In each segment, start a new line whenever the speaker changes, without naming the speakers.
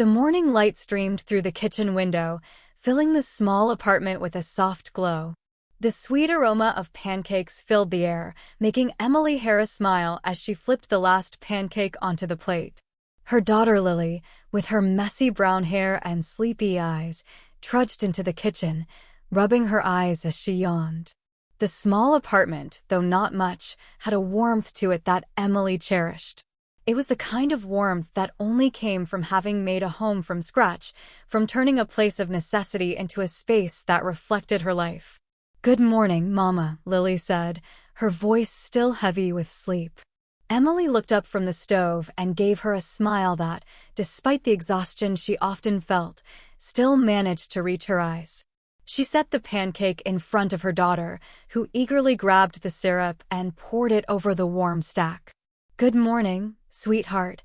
The morning light streamed through the kitchen window, filling the small apartment with a soft glow. The sweet aroma of pancakes filled the air, making Emily Harris smile as she flipped the last pancake onto the plate. Her daughter Lily, with her messy brown hair and sleepy eyes, trudged into the kitchen, rubbing her eyes as she yawned. The small apartment, though not much, had a warmth to it that Emily cherished. It was the kind of warmth that only came from having made a home from scratch, from turning a place of necessity into a space that reflected her life. "Good morning, Mama," Lily said, her voice still heavy with sleep. Emily looked up from the stove and gave her a smile that, despite the exhaustion she often felt, still managed to reach her eyes. She set the pancake in front of her daughter, who eagerly grabbed the syrup and poured it over the warm stack. "Good morning, sweetheart,"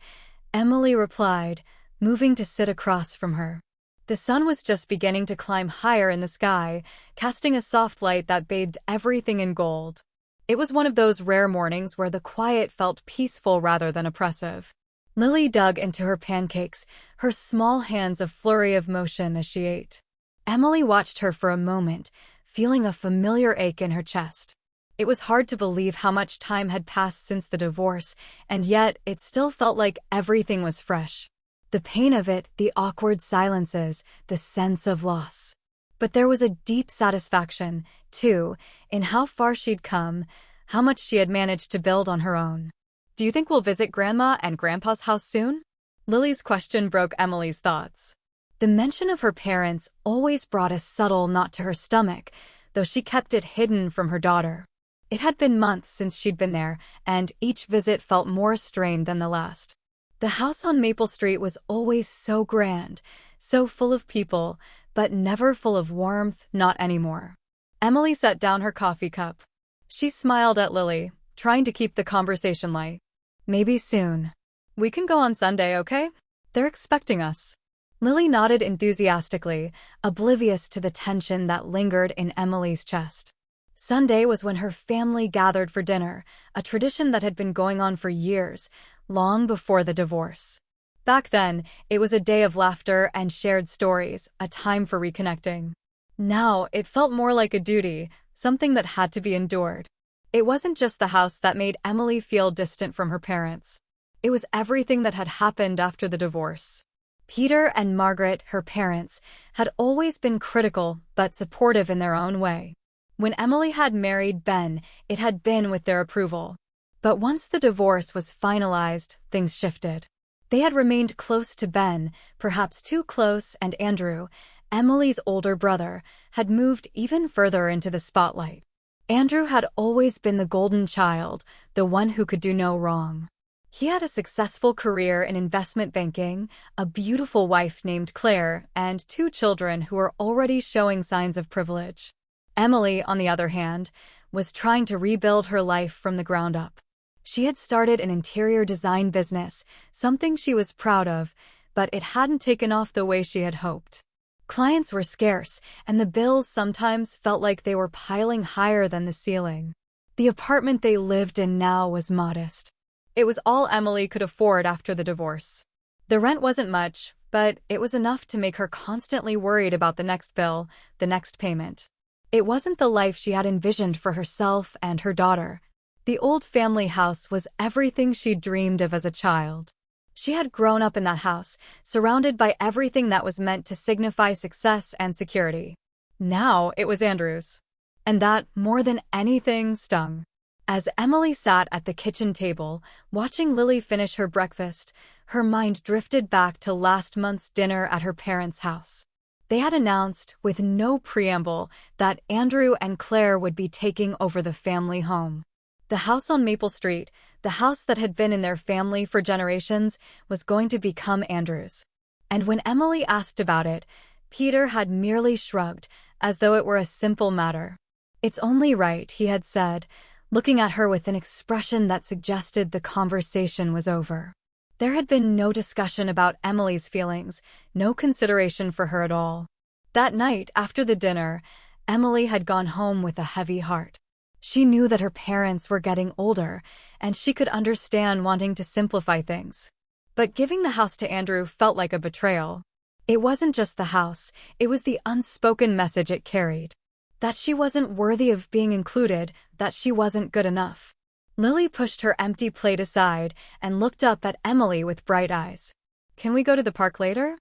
Emily replied, moving to sit across from her. The sun was just beginning to climb higher in the sky, casting a soft light that bathed everything in gold. It was one of those rare mornings where the quiet felt peaceful rather than oppressive. Lily dug into her pancakes, her small hands a flurry of motion as she ate. Emily watched her for a moment, feeling a familiar ache in her chest. It was hard to believe how much time had passed since the divorce, and yet it still felt like everything was fresh. The pain of it, the awkward silences, the sense of loss. But there was a deep satisfaction, too, in how far she'd come, how much she had managed to build on her own. "Do you think we'll visit Grandma and Grandpa's house soon?" Lily's question broke Emily's thoughts. The mention of her parents always brought a subtle knot to her stomach, though she kept it hidden from her daughter. It had been months since she'd been there, and each visit felt more strained than the last. The house on Maple Street was always so grand, so full of people, but never full of warmth, not anymore. Emily set down her coffee cup. She smiled at Lily, trying to keep the conversation light. "Maybe soon. We can go on Sunday, okay? They're expecting us." Lily nodded enthusiastically, oblivious to the tension that lingered in Emily's chest. Sunday was when her family gathered for dinner, a tradition that had been going on for years, long before the divorce. Back then, it was a day of laughter and shared stories, a time for reconnecting. Now, it felt more like a duty, something that had to be endured. It wasn't just the house that made Emily feel distant from her parents. It was everything that had happened after the divorce. Peter and Margaret, her parents, had always been critical but supportive in their own way. When Emily had married Ben, it had been with their approval. But once the divorce was finalized, things shifted. They had remained close to Ben, perhaps too close, and Andrew, Emily's older brother, had moved even further into the spotlight. Andrew had always been the golden child, the one who could do no wrong. He had a successful career in investment banking, a beautiful wife named Claire, and 2 children who were already showing signs of privilege. Emily, on the other hand, was trying to rebuild her life from the ground up. She had started an interior design business, something she was proud of, but it hadn't taken off the way she had hoped. Clients were scarce, and the bills sometimes felt like they were piling higher than the ceiling. The apartment they lived in now was modest. It was all Emily could afford after the divorce. The rent wasn't much, but it was enough to make her constantly worried about the next bill, the next payment. It wasn't the life she had envisioned for herself and her daughter. The old family house was everything she'd dreamed of as a child. She had grown up in that house, surrounded by everything that was meant to signify success and security. Now it was Andrew's. And that, more than anything, stung. As Emily sat at the kitchen table, watching Lily finish her breakfast, her mind drifted back to last month's dinner at her parents' house. They had announced, with no preamble, that Andrew and Claire would be taking over the family home. The house on Maple Street, the house that had been in their family for generations, was going to become Andrew's. And when Emily asked about it, Peter had merely shrugged, as though it were a simple matter. "It's only right," he had said, looking at her with an expression that suggested the conversation was over. There had been no discussion about Emily's feelings, no consideration for her at all. That night, after the dinner, Emily had gone home with a heavy heart. She knew that her parents were getting older, and she could understand wanting to simplify things. But giving the house to Andrew felt like a betrayal. It wasn't just the house, it was the unspoken message it carried. That she wasn't worthy of being included, that she wasn't good enough. Lily pushed her empty plate aside and looked up at Emily with bright eyes. "Can we go to the park later?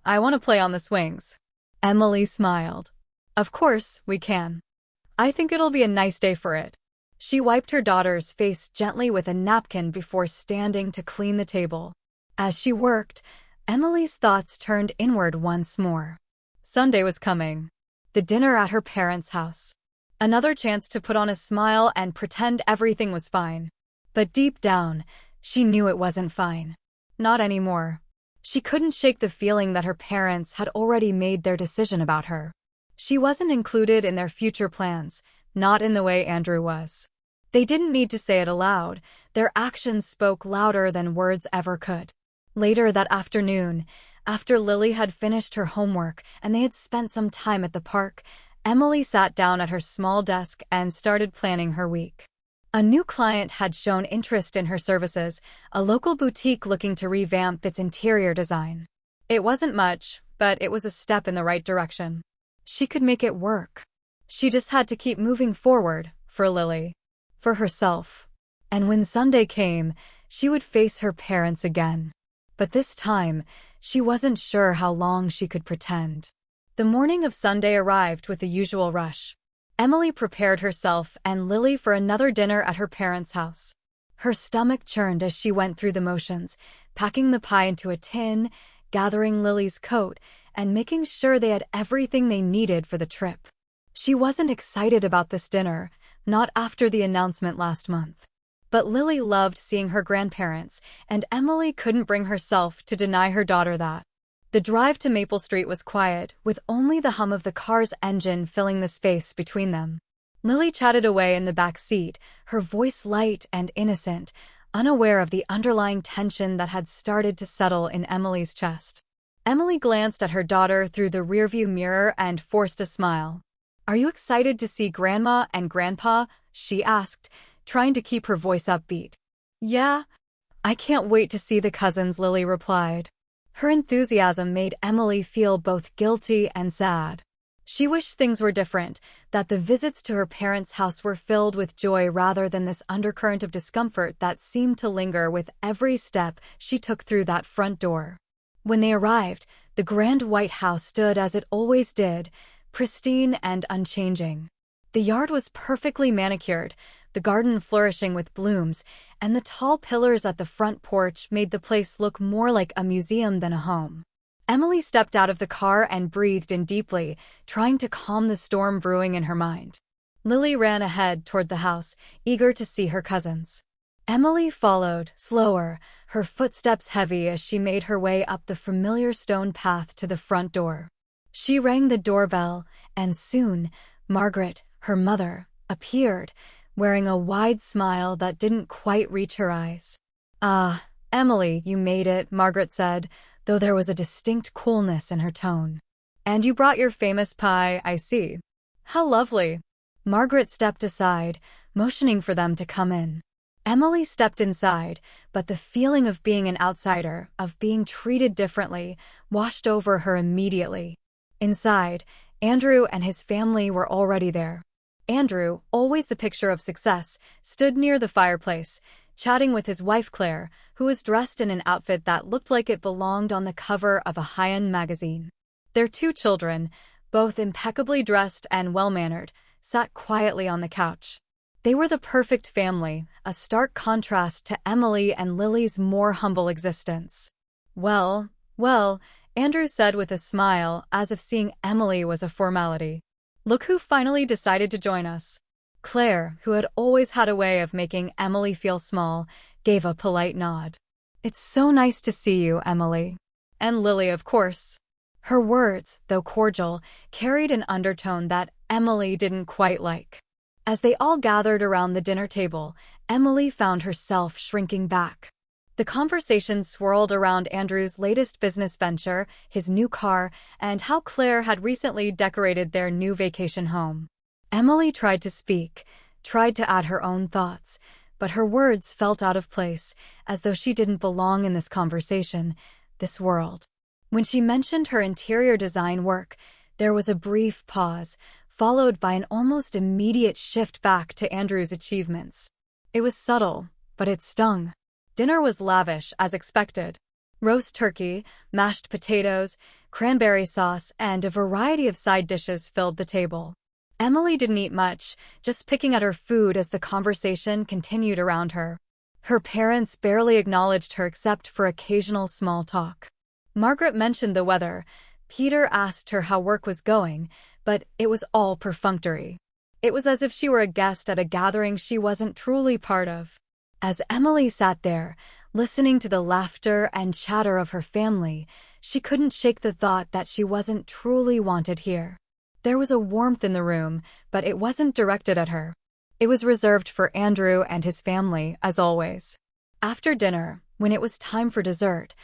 I want to play on the swings." Emily smiled. "Of course, we can. I think it'll be a nice day for it." She wiped her daughter's face gently with a napkin before standing to clean the table. As she worked, Emily's thoughts turned inward once more. Sunday was coming. The dinner at her parents' house. Another chance to put on a smile and pretend everything was fine. But deep down, she knew it wasn't fine. Not anymore. She couldn't shake the feeling that her parents had already made their decision about her. She wasn't included in their future plans, not in the way Andrew was. They didn't need to say it aloud. Their actions spoke louder than words ever could. Later that afternoon, after Lily had finished her homework and they had spent some time at the park, Emily sat down at her small desk and started planning her week. A new client had shown interest in her services, a local boutique looking to revamp its interior design. It wasn't much, but it was a step in the right direction. She could make it work. She just had to keep moving forward, for Lily. For herself. And when Sunday came, she would face her parents again. But this time, she wasn't sure how long she could pretend. The morning of Sunday arrived with the usual rush. Emily prepared herself and Lily for another dinner at her parents' house. Her stomach churned as she went through the motions, packing the pie into a tin, gathering Lily's coat, and making sure they had everything they needed for the trip. She wasn't excited about this dinner, not after the announcement last month. But Lily loved seeing her grandparents, and Emily couldn't bring herself to deny her daughter that. The drive to Maple Street was quiet, with only the hum of the car's engine filling the space between them. Lily chatted away in the back seat, her voice light and innocent, unaware of the underlying tension that had started to settle in Emily's chest. Emily glanced at her daughter through the rearview mirror and forced a smile. "Are you excited to see Grandma and Grandpa?" she asked, trying to keep her voice upbeat. "Yeah, I can't wait to see the cousins," Lily replied. Her enthusiasm made Emily feel both guilty and sad. She wished things were different, that the visits to her parents' house were filled with joy rather than this undercurrent of discomfort that seemed to linger with every step she took through that front door. When they arrived, the grand white house stood as it always did, pristine and unchanging. The yard was perfectly manicured, the garden flourishing with blooms, and the tall pillars at the front porch made the place look more like a museum than a home. Emily stepped out of the car and breathed in deeply, trying to calm the storm brewing in her mind. Lily ran ahead toward the house, eager to see her cousins. Emily followed, slower, her footsteps heavy as she made her way up the familiar stone path to the front door. She rang the doorbell, and soon, Margaret, her mother, appeared, wearing a wide smile that didn't quite reach her eyes. "Ah, Emily, you made it," Margaret said, though there was a distinct coolness in her tone. "And you brought your famous pie, I see. How lovely." Margaret stepped aside, motioning for them to come in. Emily stepped inside, but the feeling of being an outsider, of being treated differently, washed over her immediately. Inside, Andrew and his family were already there. Andrew, always the picture of success, stood near the fireplace, chatting with his wife Claire, who was dressed in an outfit that looked like it belonged on the cover of a high-end magazine. Their 2 children, both impeccably dressed and well-mannered, sat quietly on the couch. They were the perfect family, a stark contrast to Emily and Lily's more humble existence. Well, Andrew said with a smile, as if seeing Emily was a formality. "Look who finally decided to join us." Claire, who had always had a way of making Emily feel small, gave a polite nod. "It's so nice to see you, Emily." And Lily, of course. Her words, though cordial, carried an undertone that Emily didn't quite like. As they all gathered around the dinner table, Emily found herself shrinking back. The conversation swirled around Andrew's latest business venture, his new car, and how Claire had recently decorated their new vacation home. Emily tried to speak, tried to add her own thoughts, but her words felt out of place, as though she didn't belong in this conversation, this world. When she mentioned her interior design work, there was a brief pause, followed by an almost immediate shift back to Andrew's achievements. It was subtle, but it stung. Dinner was lavish, as expected. Roast turkey, mashed potatoes, cranberry sauce, and a variety of side dishes filled the table. Emily didn't eat much, just picking at her food as the conversation continued around her. Her parents barely acknowledged her except for occasional small talk. Margaret mentioned the weather. Peter asked her how work was going, but it was all perfunctory. It was as if she were a guest at a gathering she wasn't truly part of. As Emily sat there, listening to the laughter and chatter of her family, she couldn't shake the thought that she wasn't truly wanted here. There was a warmth in the room, but it wasn't directed at her. It was reserved for Andrew and his family, as always. After dinner, when it was time for dessert,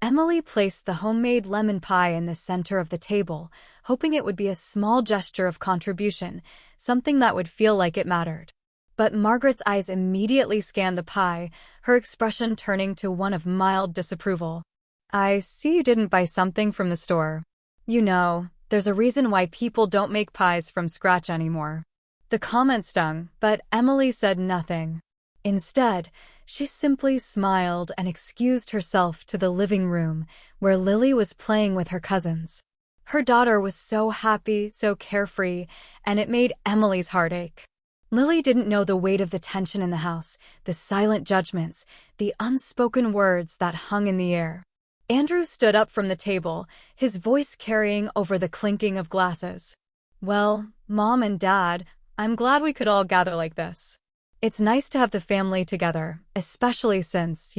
Emily placed the homemade lemon pie in the center of the table, hoping it would be a small gesture of contribution, something that would feel like it mattered. But Margaret's eyes immediately scanned the pie, her expression turning to one of mild disapproval. "I see you didn't buy something from the store. You know, there's a reason why people don't make pies from scratch anymore." The comment stung, but Emily said nothing. Instead, she simply smiled and excused herself to the living room, where Lily was playing with her cousins. Her daughter was so happy, so carefree, and it made Emily's heart ache. Lily didn't know the weight of the tension in the house, the silent judgments, the unspoken words that hung in the air. Andrew stood up from the table, his voice carrying over the clinking of glasses. "Well, Mom and Dad, I'm glad we could all gather like this. It's nice to have the family together, especially since,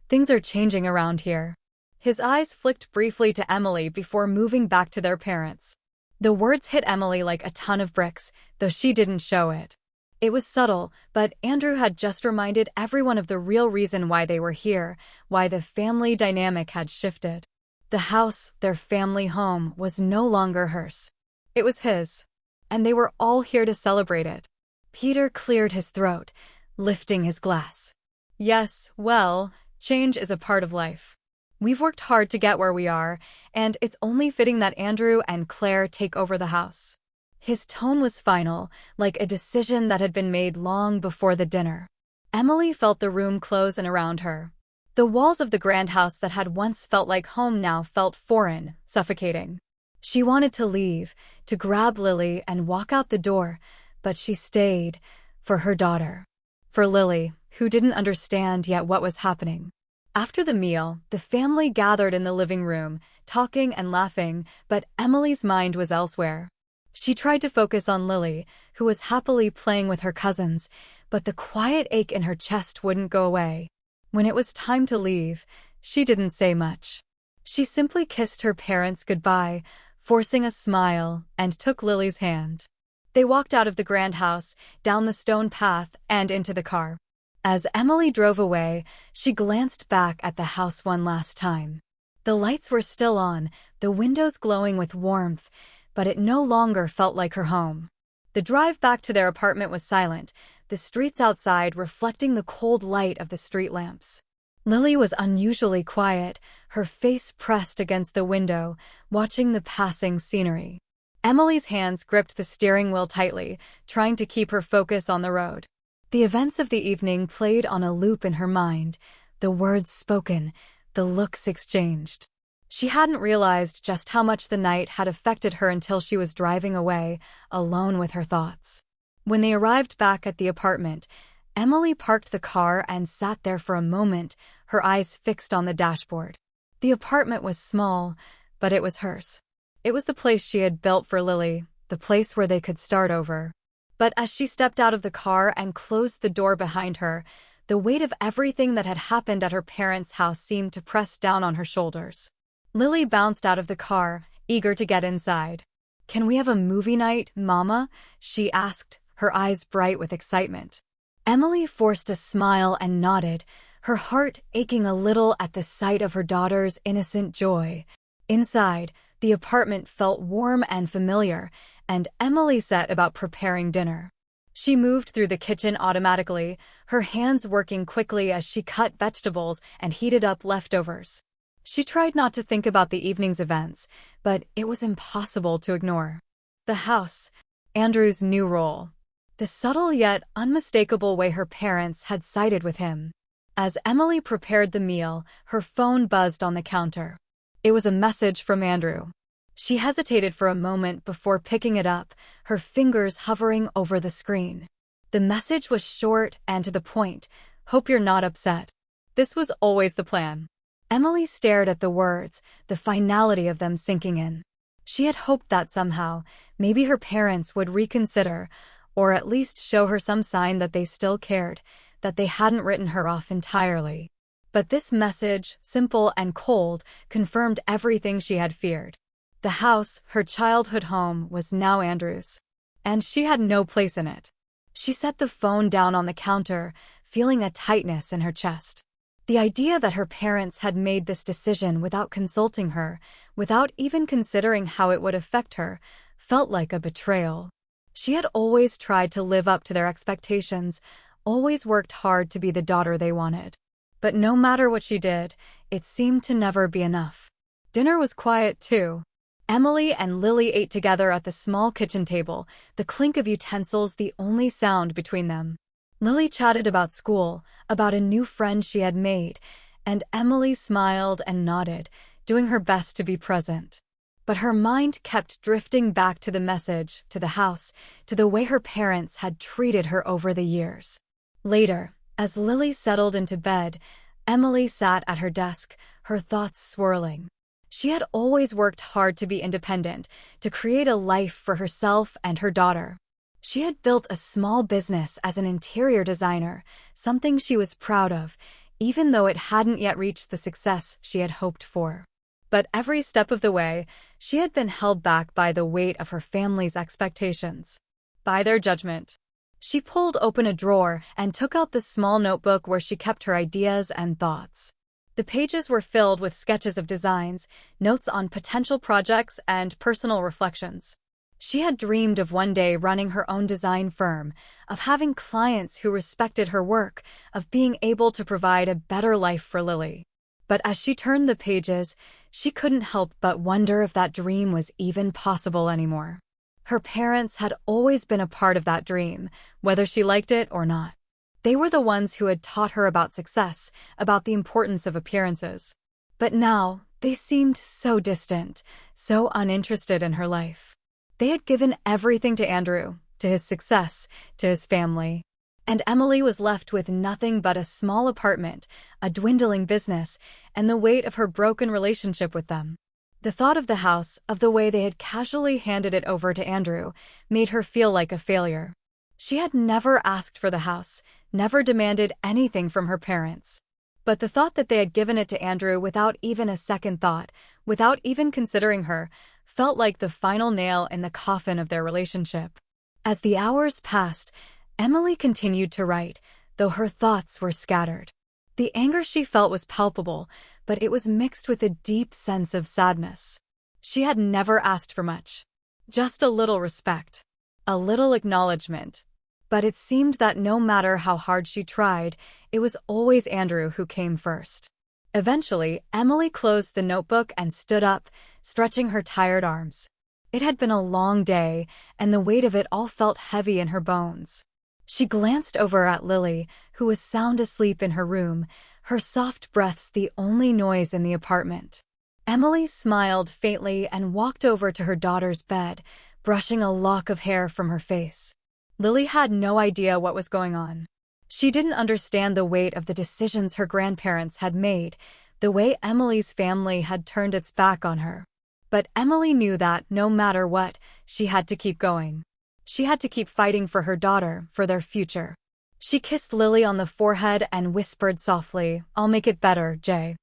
things are changing around here." His eyes flicked briefly to Emily before moving back to their parents. The words hit Emily like a ton of bricks, though she didn't show it. It was subtle, but Andrew had just reminded everyone of the real reason why they were here, why the family dynamic had shifted. The house, their family home, was no longer hers. It was his. And they were all here to celebrate it. Peter cleared his throat, lifting his glass. "Yes, well, change is a part of life. We've worked hard to get where we are, and it's only fitting that Andrew and Claire take over the house." His tone was final, like a decision that had been made long before the dinner. Emily felt the room close in around her. The walls of the grand house that had once felt like home now felt foreign, suffocating. She wanted to leave, to grab Lily and walk out the door, but she stayed, for her daughter. For Lily, who didn't understand yet what was happening. After the meal, the family gathered in the living room, talking and laughing, but Emily's mind was elsewhere. She tried to focus on Lily, who was happily playing with her cousins, but the quiet ache in her chest wouldn't go away. When it was time to leave, she didn't say much. She simply kissed her parents goodbye, forcing a smile, and took Lily's hand. They walked out of the grand house, down the stone path, and into the car. As Emily drove away, she glanced back at the house one last time. The lights were still on, the windows glowing with warmth, but it no longer felt like her home. The drive back to their apartment was silent, the streets outside reflecting the cold light of the street lamps. Lily was unusually quiet, her face pressed against the window, watching the passing scenery. Emily's hands gripped the steering wheel tightly, trying to keep her focus on the road. The events of the evening played on a loop in her mind, the words spoken, the looks exchanged. She hadn't realized just how much the night had affected her until she was driving away, alone with her thoughts. When they arrived back at the apartment, Emily parked the car and sat there for a moment, her eyes fixed on the dashboard. The apartment was small, but it was hers. It was the place she had built for Lily, the place where they could start over. But as she stepped out of the car and closed the door behind her, the weight of everything that had happened at her parents' house seemed to press down on her shoulders. Lily bounced out of the car, eager to get inside. "Can we have a movie night, Mama?" she asked, her eyes bright with excitement. Emily forced a smile and nodded, her heart aching a little at the sight of her daughter's innocent joy. Inside, the apartment felt warm and familiar, and Emily set about preparing dinner. She moved through the kitchen automatically, her hands working quickly as she cut vegetables and heated up leftovers. She tried not to think about the evening's events, but it was impossible to ignore. The house, Andrew's new role. The subtle yet unmistakable way her parents had sided with him. As Emily prepared the meal, her phone buzzed on the counter. It was a message from Andrew. She hesitated for a moment before picking it up, her fingers hovering over the screen. The message was short and to the point. "Hope you're not upset." This was always the plan. Emily stared at the words, the finality of them sinking in. She had hoped that somehow, maybe her parents would reconsider, or at least show her some sign that they still cared, that they hadn't written her off entirely. But this message, simple and cold, confirmed everything she had feared. The house, her childhood home, was now Andrew's. And she had no place in it. She set the phone down on the counter, feeling a tightness in her chest. The idea that her parents had made this decision without consulting her, without even considering how it would affect her, felt like a betrayal. She had always tried to live up to their expectations, always worked hard to be the daughter they wanted. But no matter what she did, it seemed to never be enough. Dinner was quiet too. Emily and Lily ate together at the small kitchen table, the clink of utensils the only sound between them. Lily chatted about school, about a new friend she had made, and Emily smiled and nodded, doing her best to be present. But her mind kept drifting back to the message, to the house, to the way her parents had treated her over the years. Later, as Lily settled into bed, Emily sat at her desk, her thoughts swirling. She had always worked hard to be independent, to create a life for herself and her daughter. She had built a small business as an interior designer, something she was proud of, even though it hadn't yet reached the success she had hoped for. But every step of the way, she had been held back by the weight of her family's expectations, by their judgment. She pulled open a drawer and took out the small notebook where she kept her ideas and thoughts. The pages were filled with sketches of designs, notes on potential projects, and personal reflections. She had dreamed of one day running her own design firm, of having clients who respected her work, of being able to provide a better life for Lily. But as she turned the pages, she couldn't help but wonder if that dream was even possible anymore. Her parents had always been a part of that dream, whether she liked it or not. They were the ones who had taught her about success, about the importance of appearances. But now, they seemed so distant, so uninterested in her life. They had given everything to Andrew, to his success, to his family. And Emily was left with nothing but a small apartment, a dwindling business, and the weight of her broken relationship with them. The thought of the house, of the way they had casually handed it over to Andrew, made her feel like a failure. She had never asked for the house, never demanded anything from her parents. But the thought that they had given it to Andrew without even a second thought, without even considering her, felt like the final nail in the coffin of their relationship. As the hours passed, Emily continued to write, though her thoughts were scattered. The anger she felt was palpable, but it was mixed with a deep sense of sadness. She had never asked for much. Just a little respect. A little acknowledgement. But it seemed that no matter how hard she tried, it was always Andrew who came first. Eventually, Emily closed the notebook and stood up, stretching her tired arms. It had been a long day, and the weight of it all felt heavy in her bones. She glanced over at Lily, who was sound asleep in her room, her soft breaths the only noise in the apartment. Emily smiled faintly and walked over to her daughter's bed, brushing a lock of hair from her face. Lily had no idea what was going on. She didn't understand the weight of the decisions her grandparents had made, the way Emily's family had turned its back on her. But Emily knew that, no matter what, she had to keep going. She had to keep fighting for her daughter, for their future. She kissed Lily on the forehead and whispered softly, "I'll make it better, Jay.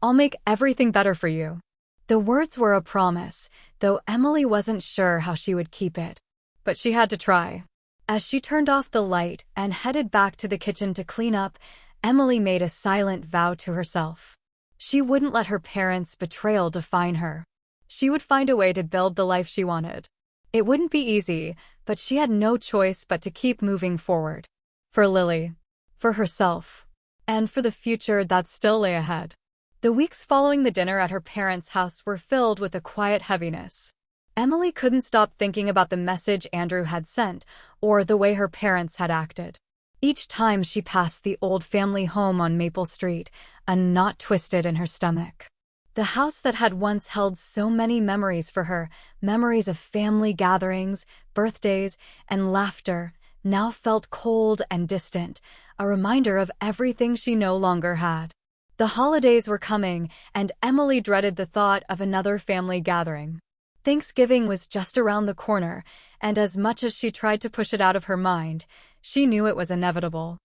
I'll make everything better for you." The words were a promise, though Emily wasn't sure how she would keep it. But she had to try. As she turned off the light and headed back to the kitchen to clean up, Emily made a silent vow to herself. She wouldn't let her parents' betrayal define her. She would find a way to build the life she wanted. It wouldn't be easy, but she had no choice but to keep moving forward. For Lily, for herself, and for the future that still lay ahead. The weeks following the dinner at her parents' house were filled with a quiet heaviness. Emily couldn't stop thinking about the message Andrew had sent, or the way her parents had acted. Each time she passed the old family home on Maple Street, a knot twisted in her stomach. The house that had once held so many memories for her, memories of family gatherings, birthdays, and laughter, now felt cold and distant, a reminder of everything she no longer had. The holidays were coming, and Emily dreaded the thought of another family gathering. Thanksgiving was just around the corner, and as much as she tried to push it out of her mind, she knew it was inevitable.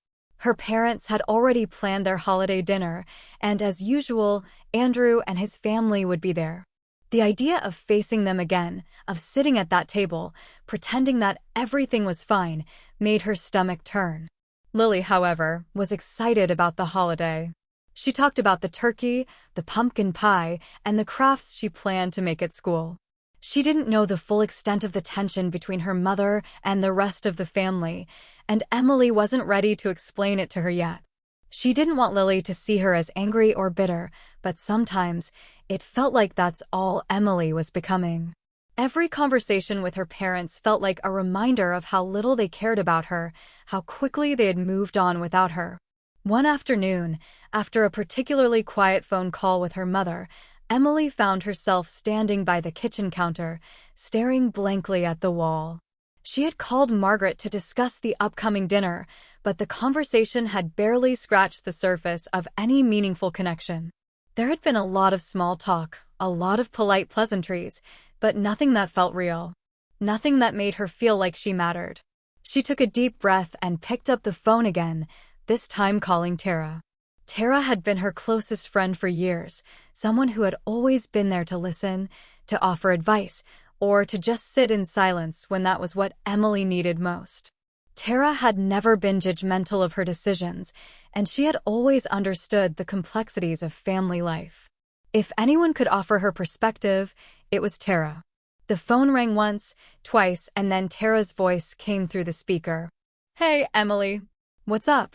Her parents had already planned their holiday dinner, and as usual, Andrew and his family would be there. The idea of facing them again, of sitting at that table, pretending that everything was fine, made her stomach turn. Lily, however, was excited about the holiday. She talked about the turkey, the pumpkin pie, and the crafts she planned to make at school. She didn't know the full extent of the tension between her mother and the rest of the family, and Emily wasn't ready to explain it to her yet. She didn't want Lily to see her as angry or bitter, but sometimes it felt like that's all Emily was becoming. Every conversation with her parents felt like a reminder of how little they cared about her, how quickly they had moved on without her. One afternoon, after a particularly quiet phone call with her mother, Emily found herself standing by the kitchen counter, staring blankly at the wall. She had called Margaret to discuss the upcoming dinner, but the conversation had barely scratched the surface of any meaningful connection. There had been a lot of small talk, a lot of polite pleasantries, but nothing that felt real. Nothing that made her feel like she mattered. She took a deep breath and picked up the phone again, this time calling Tara. Tara had been her closest friend for years, someone who had always been there to listen, to offer advice, or to just sit in silence when that was what Emily needed most. Tara had never been judgmental of her decisions, and she had always understood the complexities of family life. If anyone could offer her perspective, it was Tara. The phone rang once, twice, and then Tara's voice came through the speaker. "Hey, Emily. What's up?"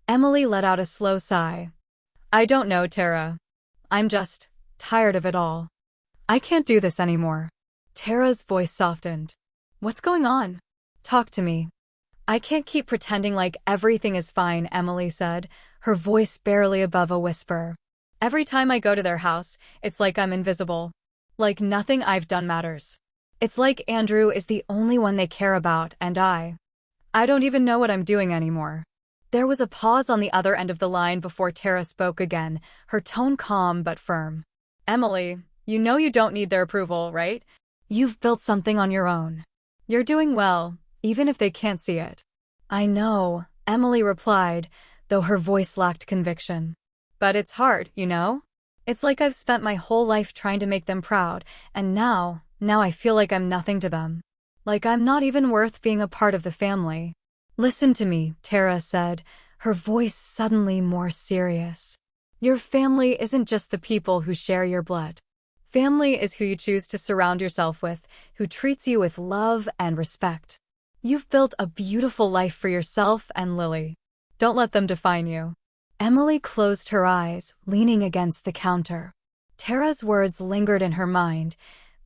Emily let out a slow sigh. "I don't know, Tara. I'm just tired of it all. I can't do this anymore." Tara's voice softened. "What's going on? Talk to me." "I can't keep pretending like everything is fine," Emily said, her voice barely above a whisper. "Every time I go to their house, it's like I'm invisible. Like nothing I've done matters. It's like Andrew is the only one they care about, and I don't even know what I'm doing anymore." There was a pause on the other end of the line before Tara spoke again, her tone calm but firm. "Emily, you know you don't need their approval, right? You've built something on your own. You're doing well, even if they can't see it." "I know," Emily replied, though her voice lacked conviction. "But it's hard, you know? It's like I've spent my whole life trying to make them proud, and now I feel like I'm nothing to them. Like I'm not even worth being a part of the family." "Listen to me," Tara said, her voice suddenly more serious. "Your family isn't just the people who share your blood. Family is who you choose to surround yourself with, who treats you with love and respect. You've built a beautiful life for yourself and Lily. Don't let them define you." Emily closed her eyes, leaning against the counter. Tara's words lingered in her mind,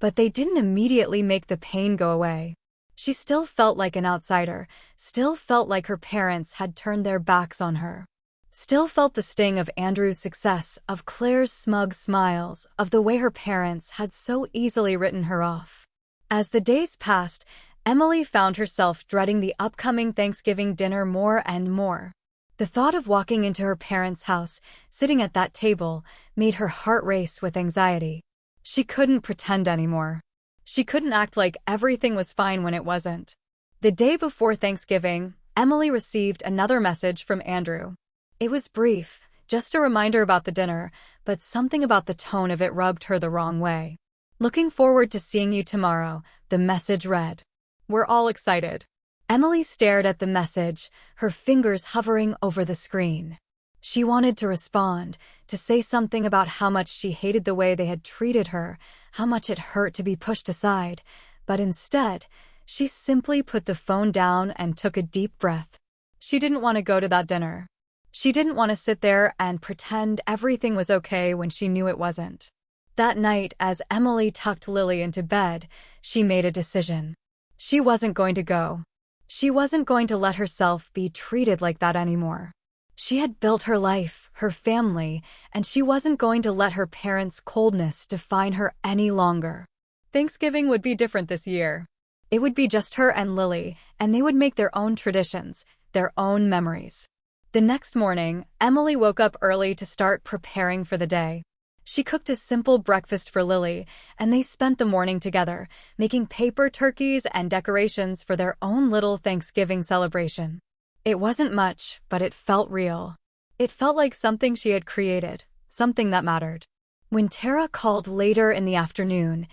but they didn't immediately make the pain go away. She still felt like an outsider, still felt like her parents had turned their backs on her. Still felt the sting of Andrew's success, of Claire's smug smiles, of the way her parents had so easily written her off. As the days passed, Emily found herself dreading the upcoming Thanksgiving dinner more and more. The thought of walking into her parents' house, sitting at that table, made her heart race with anxiety. She couldn't pretend anymore. She couldn't act like everything was fine when it wasn't. The day before Thanksgiving, Emily received another message from Andrew. It was brief, just a reminder about the dinner, but something about the tone of it rubbed her the wrong way. "Looking forward to seeing you tomorrow," the message read. "We're all excited." Emily stared at the message, her fingers hovering over the screen. She wanted to respond, to say something about how much she hated the way they had treated her, how much it hurt to be pushed aside, but instead, she simply put the phone down and took a deep breath. She didn't want to go to that dinner. She didn't want to sit there and pretend everything was okay when she knew it wasn't. That night, as Emily tucked Lily into bed, she made a decision. She wasn't going to go. She wasn't going to let herself be treated like that anymore. She had built her life, her family, and she wasn't going to let her parents' coldness define her any longer. Thanksgiving would be different this year. It would be just her and Lily, and they would make their own traditions, their own memories. The next morning, Emily woke up early to start preparing for the day. She cooked a simple breakfast for Lily, and they spent the morning together, making paper turkeys and decorations for their own little Thanksgiving celebration. It wasn't much, but it felt real. It felt like something she had created, something that mattered. When Tara called later in the afternoon,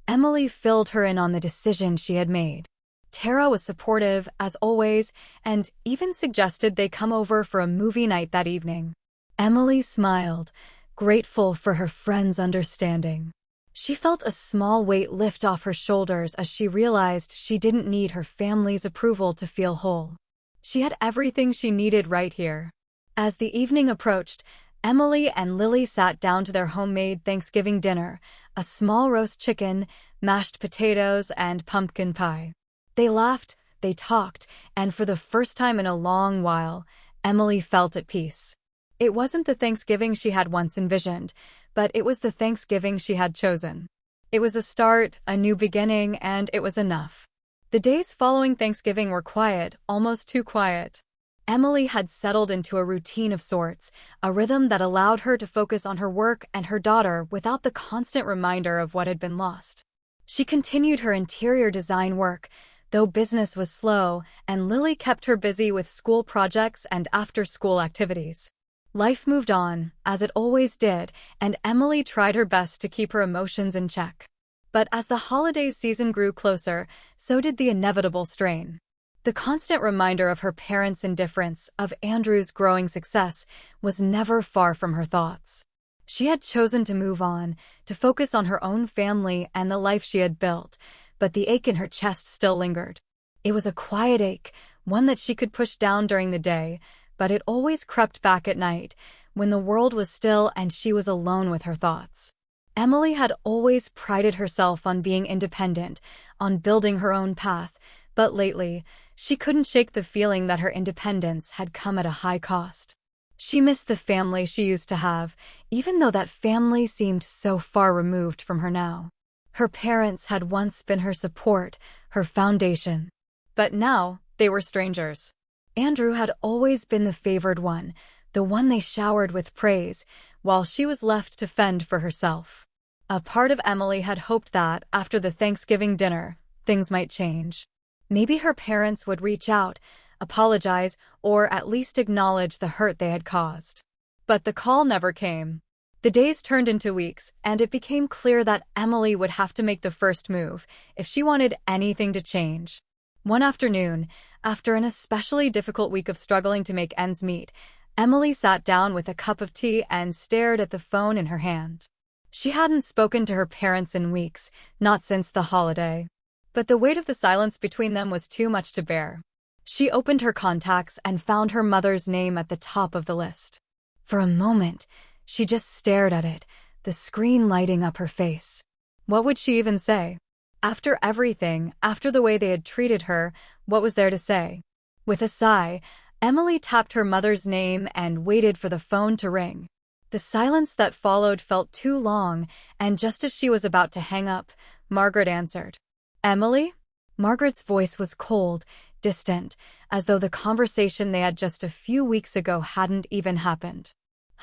Emily filled her in on the decision she had made. Tara was supportive, as always, and even suggested they come over for a movie night that evening. Emily smiled, grateful for her friend's understanding. She felt a small weight lift off her shoulders as she realized she didn't need her family's approval to feel whole. She had everything she needed right here. As the evening approached, Emily and Lily sat down to their homemade Thanksgiving dinner, a small roast chicken, mashed potatoes, and pumpkin pie. They laughed, they talked, and for the first time in a long while, Emily felt at peace. It wasn't the Thanksgiving she had once envisioned, but it was the Thanksgiving she had chosen. It was a start, a new beginning, and it was enough. The days following Thanksgiving were quiet, almost too quiet. Emily had settled into a routine of sorts, a rhythm that allowed her to focus on her work and her daughter without the constant reminder of what had been lost. She continued her interior design work, though business was slow, and Lily kept her busy with school projects and after-school activities. Life moved on, as it always did, and Emily tried her best to keep her emotions in check. But as the holiday season grew closer, so did the inevitable strain. The constant reminder of her parents' indifference, of Andrew's growing success, was never far from her thoughts. She had chosen to move on, to focus on her own family and the life she had built, but the ache in her chest still lingered. It was a quiet ache, one that she could push down during the day, but it always crept back at night, when the world was still and she was alone with her thoughts. Emily had always prided herself on being independent, on building her own path, but lately, she couldn't shake the feeling that her independence had come at a high cost. She missed the family she used to have, even though that family seemed so far removed from her now. Her parents had once been her support, her foundation. But now, they were strangers. Andrew had always been the favored one, the one they showered with praise, while she was left to fend for herself. A part of Emily had hoped that, after the Thanksgiving dinner, things might change. Maybe her parents would reach out, apologize, or at least acknowledge the hurt they had caused. But the call never came. The days turned into weeks, and it became clear that Emily would have to make the first move if she wanted anything to change. One afternoon, after an especially difficult week of struggling to make ends meet, Emily sat down with a cup of tea and stared at the phone in her hand. She hadn't spoken to her parents in weeks, not since the holiday. But the weight of the silence between them was too much to bear. She opened her contacts and found her mother's name at the top of the list. For a moment, she just stared at it, the screen lighting up her face. What would she even say? After everything, after the way they had treated her, what was there to say? With a sigh, Emily tapped her mother's name and waited for the phone to ring. The silence that followed felt too long, and just as she was about to hang up, Margaret answered. "Emily?" Margaret's voice was cold, distant, as though the conversation they had just a few weeks ago hadn't even happened.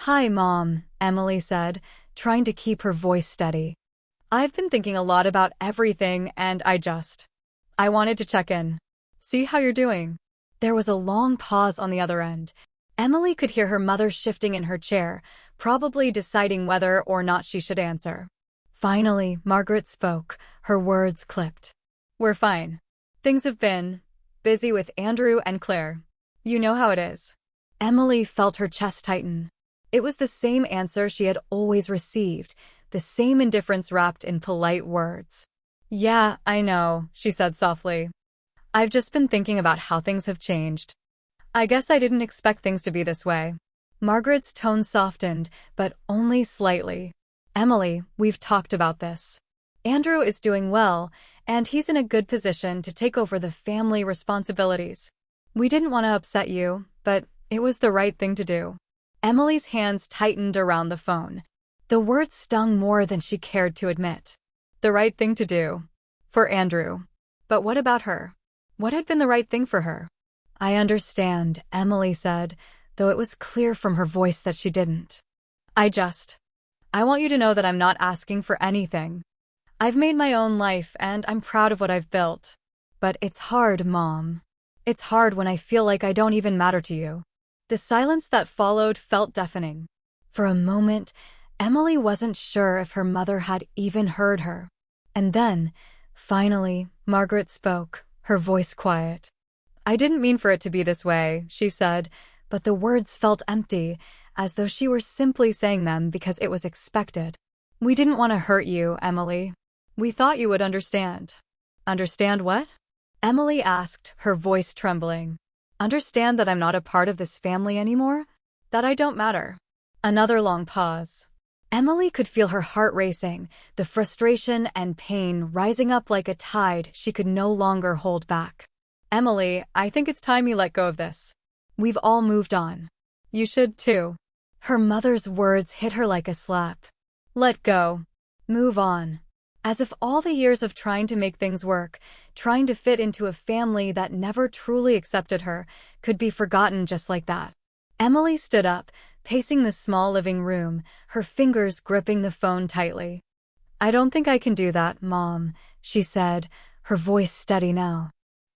"Hi, Mom," Emily said, trying to keep her voice steady. "I've been thinking a lot about everything, and I wanted to check in. See how you're doing." There was a long pause on the other end. Emily could hear her mother shifting in her chair, probably deciding whether or not she should answer. Finally, Margaret spoke, her words clipped. "We're fine. Things have been busy with Andrew and Claire. You know how it is." Emily felt her chest tighten. It was the same answer she had always received, the same indifference wrapped in polite words. Yeah, I know, she said softly. I've just been thinking about how things have changed. I guess I didn't expect things to be this way. Margaret's tone softened, but only slightly. Emily, we've talked about this. Andrew is doing well, and he's in a good position to take over the family responsibilities. We didn't want to upset you, but it was the right thing to do. Emily's hands tightened around the phone. The words stung more than she cared to admit. The right thing to do. For Andrew. But what about her? What had been the right thing for her? I understand, Emily said, though it was clear from her voice that she didn't. I want you to know that I'm not asking for anything. I've made my own life, and I'm proud of what I've built. But it's hard, Mom. It's hard when I feel like I don't even matter to you. The silence that followed felt deafening. For a moment, Emily wasn't sure if her mother had even heard her. And then, finally, Margaret spoke, her voice quiet. I didn't mean for it to be this way, she said, but the words felt empty, as though she were simply saying them because it was expected. We didn't want to hurt you, Emily. We thought you would understand. Understand what? Emily asked, her voice trembling. Understand that I'm not a part of this family anymore? That I don't matter. Another long pause. Emily could feel her heart racing, the frustration and pain rising up like a tide she could no longer hold back. Emily, I think it's time you let go of this. We've all moved on. You should too. Her mother's words hit her like a slap. Let go. Move on. As if all the years of trying to make things work, trying to fit into a family that never truly accepted her, could be forgotten just like that. Emily stood up, pacing the small living room, her fingers gripping the phone tightly. I don't think I can do that, Mom, she said, her voice steady now.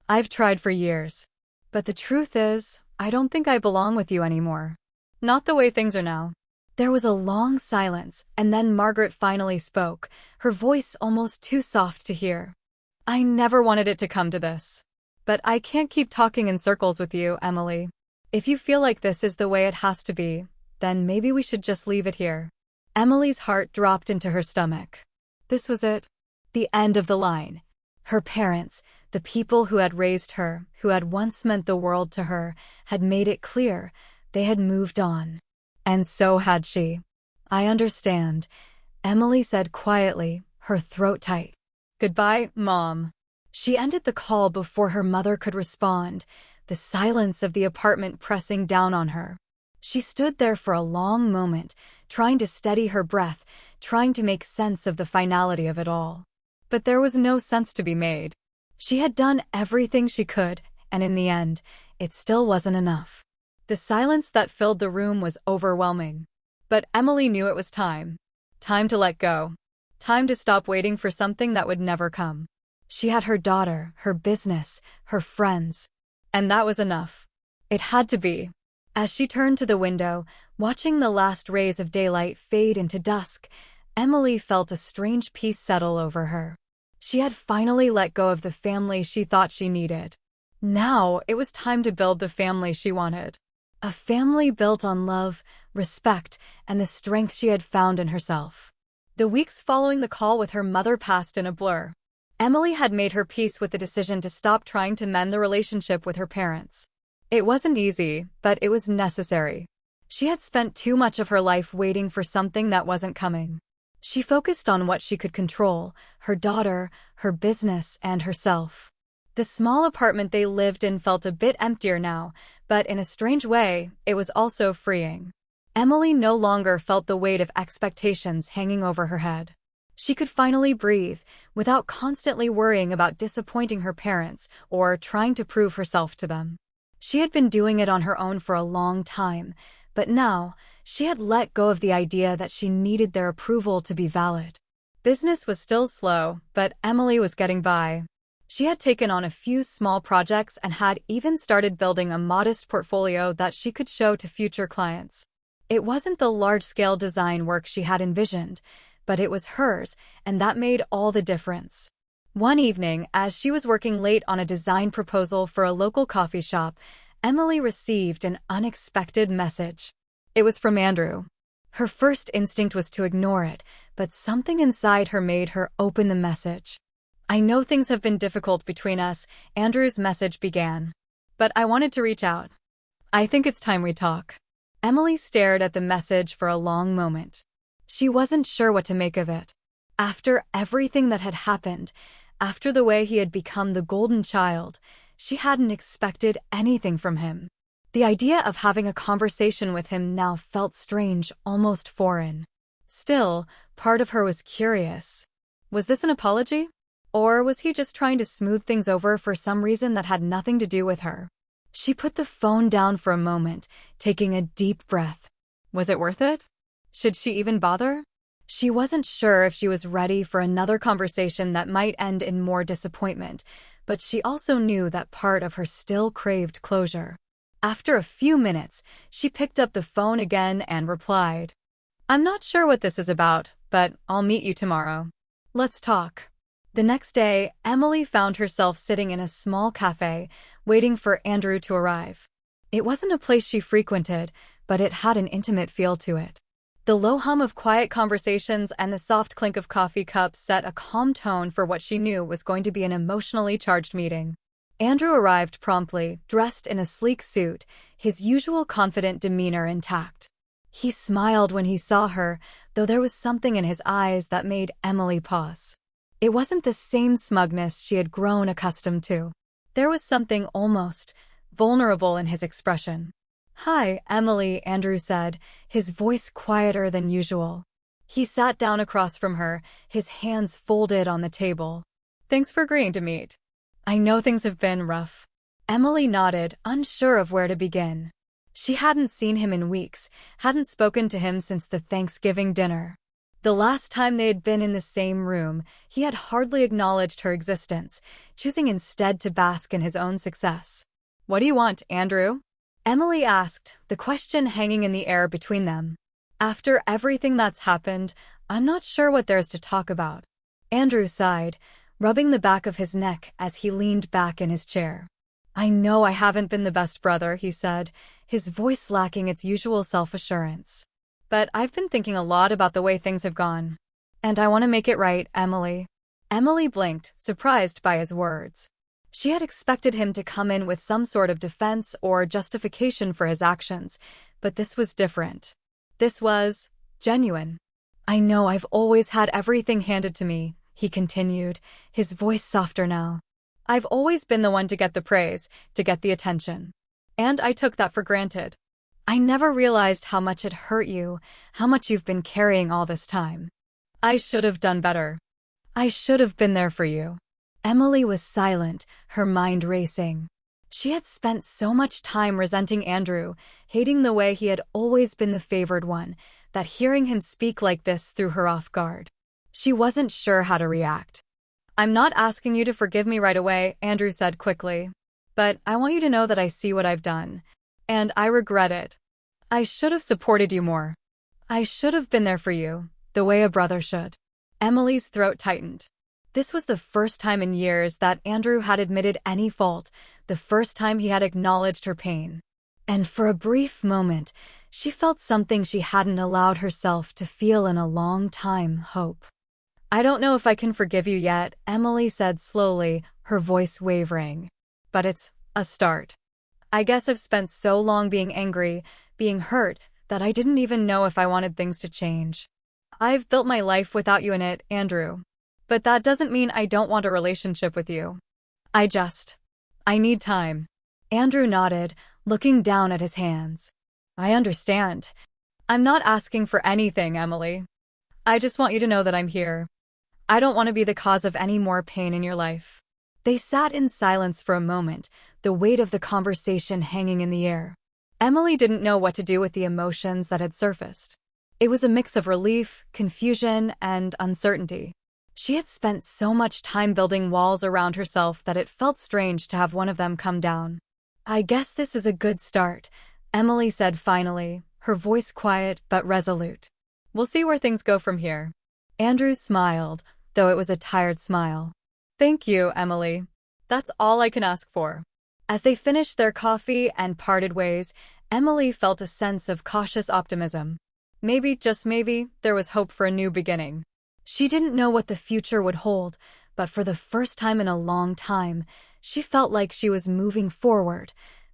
I've tried for years. But the truth is, I don't think I belong with you anymore. Not the way things are now. There was a long silence, and then Margaret finally spoke, her voice almost too soft to hear. I never wanted it to come to this. But I can't keep talking in circles with you, Emily. If you feel like this is the way it has to be, then maybe we should just leave it here. Emily's heart dropped into her stomach. This was it. The end of the line. Her parents, the people who had raised her, who had once meant the world to her, had made it clear they had moved on. And so had she. I understand, Emily said quietly, her throat tight. Goodbye, Mom. She ended the call before her mother could respond, the silence of the apartment pressing down on her. She stood there for a long moment, trying to steady her breath, trying to make sense of the finality of it all. But there was no sense to be made. She had done everything she could, and in the end, it still wasn't enough. The silence that filled the room was overwhelming. But Emily knew it was time. Time to let go. Time to stop waiting for something that would never come. She had her daughter, her business, her friends. And that was enough. It had to be. As she turned to the window, watching the last rays of daylight fade into dusk, Emily felt a strange peace settle over her. She had finally let go of the family she thought she needed. Now it was time to build the family she wanted. A family built on love, respect, and the strength she had found in herself. The weeks following the call with her mother passed in a blur. Emily had made her peace with the decision to stop trying to mend the relationship with her parents. It wasn't easy, but it was necessary. She had spent too much of her life waiting for something that wasn't coming. She focused on what she could control, her daughter, her business, and herself. The small apartment they lived in felt a bit emptier now, but in a strange way, it was also freeing. Emily no longer felt the weight of expectations hanging over her head. She could finally breathe, without constantly worrying about disappointing her parents or trying to prove herself to them. She had been doing it on her own for a long time, but now, she had let go of the idea that she needed their approval to be valid. Business was still slow, but Emily was getting by. She had taken on a few small projects and had even started building a modest portfolio that she could show to future clients. It wasn't the large-scale design work she had envisioned, but it was hers, and that made all the difference. One evening, as she was working late on a design proposal for a local coffee shop, Emily received an unexpected message. It was from Andrew. Her first instinct was to ignore it, but something inside her made her open the message. I know things have been difficult between us, Andrew's message began. But I wanted to reach out. I think it's time we talk. Emily stared at the message for a long moment. She wasn't sure what to make of it. After everything that had happened, after the way he had become the golden child, she hadn't expected anything from him. The idea of having a conversation with him now felt strange, almost foreign. Still, part of her was curious. Was this an apology? Or was he just trying to smooth things over for some reason that had nothing to do with her? She put the phone down for a moment, taking a deep breath. Was it worth it? Should she even bother? She wasn't sure if she was ready for another conversation that might end in more disappointment, but she also knew that part of her still craved closure. After a few minutes, she picked up the phone again and replied, I'm not sure what this is about, but I'll meet you tomorrow. Let's talk. The next day, Emily found herself sitting in a small cafe, waiting for Andrew to arrive. It wasn't a place she frequented, but it had an intimate feel to it. The low hum of quiet conversations and the soft clink of coffee cups set a calm tone for what she knew was going to be an emotionally charged meeting. Andrew arrived promptly, dressed in a sleek suit, his usual confident demeanor intact. He smiled when he saw her, though there was something in his eyes that made Emily pause. It wasn't the same smugness she had grown accustomed to. There was something almost vulnerable in his expression. Hi, Emily, Andrew said, his voice quieter than usual. He sat down across from her, his hands folded on the table. Thanks for agreeing to meet. I know things have been rough. Emily nodded, unsure of where to begin. She hadn't seen him in weeks, hadn't spoken to him since the Thanksgiving dinner. The last time they had been in the same room, he had hardly acknowledged her existence, choosing instead to bask in his own success. What do you want, Andrew? Emily asked, the question hanging in the air between them. After everything that's happened, I'm not sure what there's to talk about. Andrew sighed, rubbing the back of his neck as he leaned back in his chair. I know I haven't been the best brother, he said, his voice lacking its usual self-assurance. But I've been thinking a lot about the way things have gone. And I want to make it right, Emily. Emily blinked, surprised by his words. She had expected him to come in with some sort of defense or justification for his actions, but this was different. This was genuine. I know I've always had everything handed to me, he continued, his voice softer now. I've always been the one to get the praise, to get the attention. And I took that for granted. I never realized how much it hurt you, how much you've been carrying all this time. I should have done better. I should have been there for you. Emily was silent, her mind racing. She had spent so much time resenting Andrew, hating the way he had always been the favored one, that hearing him speak like this threw her off guard. She wasn't sure how to react. I'm not asking you to forgive me right away, Andrew said quickly. But I want you to know that I see what I've done. And I regret it. I should have supported you more. I should have been there for you, the way a brother should. Emily's throat tightened. This was the first time in years that Andrew had admitted any fault, the first time he had acknowledged her pain. And for a brief moment, she felt something she hadn't allowed herself to feel in a long time, hope. I don't know if I can forgive you yet, Emily said slowly, her voice wavering. But it's a start. I guess I've spent so long being angry, being hurt, that I didn't even know if I wanted things to change. I've built my life without you in it, Andrew. But that doesn't mean I don't want a relationship with you. I need time. Andrew nodded, looking down at his hands. I understand. I'm not asking for anything, Emily. I just want you to know that I'm here. I don't want to be the cause of any more pain in your life. They sat in silence for a moment, the weight of the conversation hanging in the air. Emily didn't know what to do with the emotions that had surfaced. It was a mix of relief, confusion, and uncertainty. She had spent so much time building walls around herself that it felt strange to have one of them come down. I guess this is a good start, Emily said finally, her voice quiet but resolute. We'll see where things go from here. Andrew smiled, though it was a tired smile. Thank you, Emily. That's all I can ask for. As they finished their coffee and parted ways, Emily felt a sense of cautious optimism. Maybe, just maybe, there was hope for a new beginning. She didn't know what the future would hold, but for the first time in a long time, she felt like she was moving forward,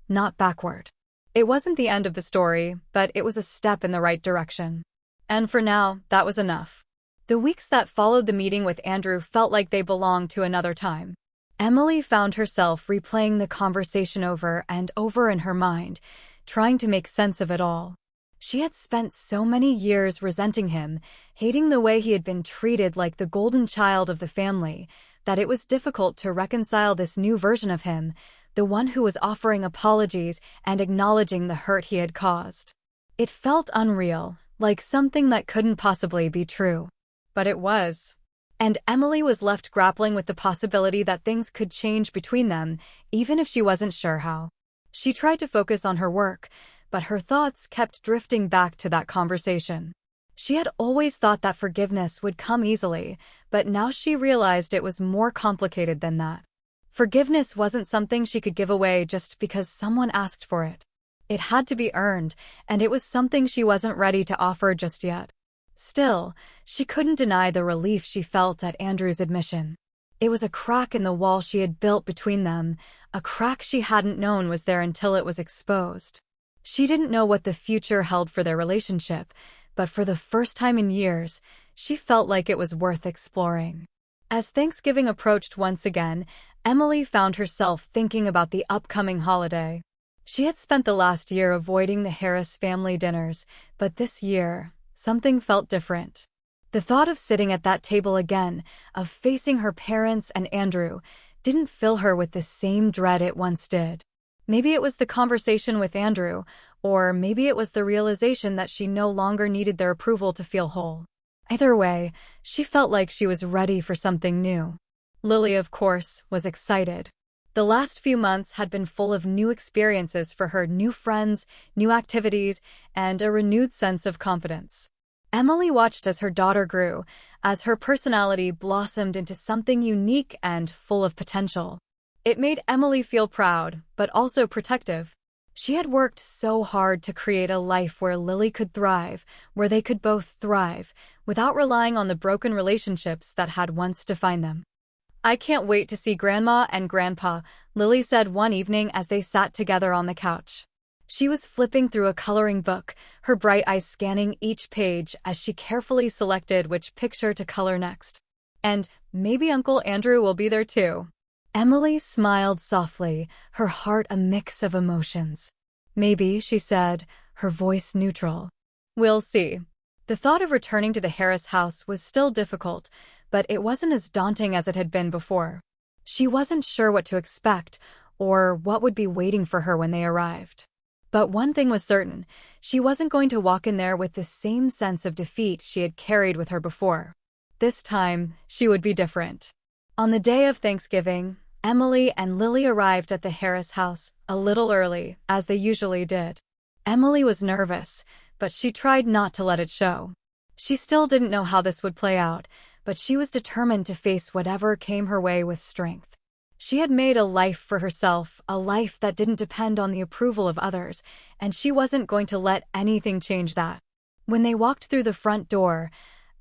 not backward. It wasn't the end of the story, but it was a step in the right direction. And for now, that was enough. The weeks that followed the meeting with Andrew felt like they belonged to another time. Emily found herself replaying the conversation over and over in her mind, trying to make sense of it all. She had spent so many years resenting him, hating the way he had been treated like the golden child of the family, that it was difficult to reconcile this new version of him, the one who was offering apologies and acknowledging the hurt he had caused. It felt unreal, like something that couldn't possibly be true. But it was. And Emily was left grappling with the possibility that things could change between them, even if she wasn't sure how. She tried to focus on her work, but her thoughts kept drifting back to that conversation. She had always thought that forgiveness would come easily, but now she realized it was more complicated than that. Forgiveness wasn't something she could give away just because someone asked for it. It had to be earned, and it was something she wasn't ready to offer just yet. Still, she couldn't deny the relief she felt at Andrew's admission. It was a crack in the wall she had built between them, a crack she hadn't known was there until it was exposed. She didn't know what the future held for their relationship, but for the first time in years, she felt like it was worth exploring. As Thanksgiving approached once again, Emily found herself thinking about the upcoming holiday. She had spent the last year avoiding the Harris family dinners, but this year, something felt different. The thought of sitting at that table again, of facing her parents and Andrew, didn't fill her with the same dread it once did. Maybe it was the conversation with Andrew, or maybe it was the realization that she no longer needed their approval to feel whole. Either way, she felt like she was ready for something new. Lily, of course, was excited. The last few months had been full of new experiences for her, new friends, new activities, and a renewed sense of confidence. Emily watched as her daughter grew, as her personality blossomed into something unique and full of potential. It made Emily feel proud, but also protective. She had worked so hard to create a life where Lily could thrive, where they could both thrive, without relying on the broken relationships that had once defined them. "I can't wait to see Grandma and Grandpa," Lily said one evening as they sat together on the couch. She was flipping through a coloring book, her bright eyes scanning each page as she carefully selected which picture to color next. "And maybe Uncle Andrew will be there too." Emily smiled softly, her heart a mix of emotions. "Maybe," she said, her voice neutral. "We'll see." The thought of returning to the Harris house was still difficult, but it wasn't as daunting as it had been before. She wasn't sure what to expect, or what would be waiting for her when they arrived. But one thing was certain, she wasn't going to walk in there with the same sense of defeat she had carried with her before. This time, she would be different. On the day of Thanksgiving, Emily and Lily arrived at the Harris house a little early, as they usually did. Emily was nervous, but she tried not to let it show. She still didn't know how this would play out, but she was determined to face whatever came her way with strength. She had made a life for herself, a life that didn't depend on the approval of others, and she wasn't going to let anything change that. When they walked through the front door,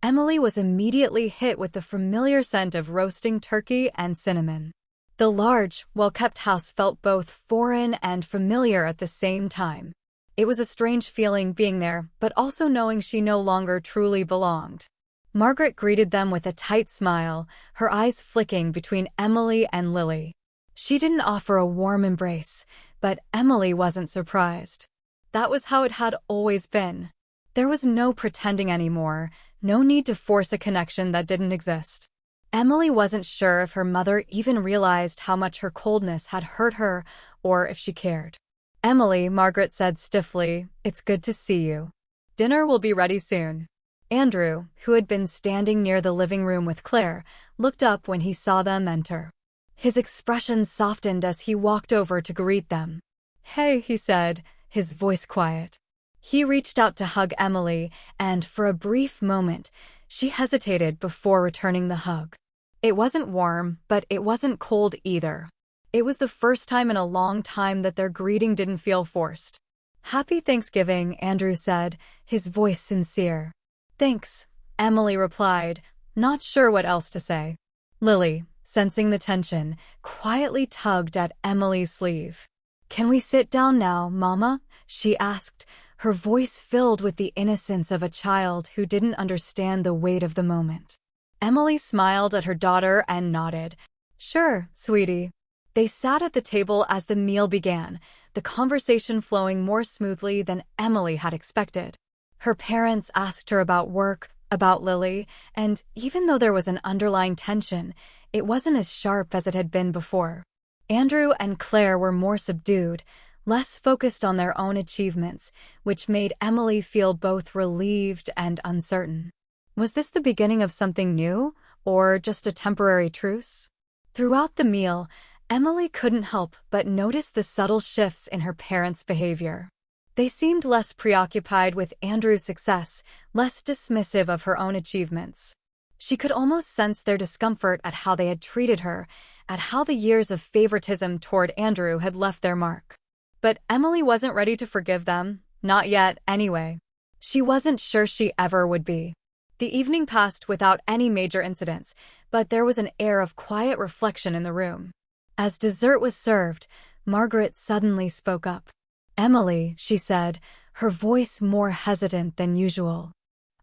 Emily was immediately hit with the familiar scent of roasting turkey and cinnamon. The large, well-kept house felt both foreign and familiar at the same time. It was a strange feeling being there, but also knowing she no longer truly belonged. Margaret greeted them with a tight smile, her eyes flicking between Emily and Lily. She didn't offer a warm embrace, but Emily wasn't surprised. That was how it had always been. There was no pretending anymore, no need to force a connection that didn't exist. Emily wasn't sure if her mother even realized how much her coldness had hurt her or if she cared. "Emily," Margaret said stiffly, "it's good to see you. Dinner will be ready soon." Andrew, who had been standing near the living room with Claire, looked up when he saw them enter. His expression softened as he walked over to greet them. "Hey," he said, his voice quiet. He reached out to hug Emily, and for a brief moment, she hesitated before returning the hug. It wasn't warm, but it wasn't cold either. It was the first time in a long time that their greeting didn't feel forced. "Happy Thanksgiving," Andrew said, his voice sincere. "Thanks," Emily replied, not sure what else to say. Lily, sensing the tension, quietly tugged at Emily's sleeve. "Can we sit down now, Mama?" she asked, her voice filled with the innocence of a child who didn't understand the weight of the moment. Emily smiled at her daughter and nodded. "Sure, sweetie." They sat at the table as the meal began, the conversation flowing more smoothly than Emily had expected. Her parents asked her about work, about Lily, and even though there was an underlying tension, it wasn't as sharp as it had been before. Andrew and Claire were more subdued, less focused on their own achievements, which made Emily feel both relieved and uncertain. Was this the beginning of something new, or just a temporary truce? Throughout the meal, Emily couldn't help but notice the subtle shifts in her parents' behavior. They seemed less preoccupied with Andrew's success, less dismissive of her own achievements. She could almost sense their discomfort at how they had treated her, at how the years of favoritism toward Andrew had left their mark. But Emily wasn't ready to forgive them, not yet, anyway. She wasn't sure she ever would be. The evening passed without any major incidents, but there was an air of quiet reflection in the room. As dessert was served, Margaret suddenly spoke up. "Emily," she said, her voice more hesitant than usual.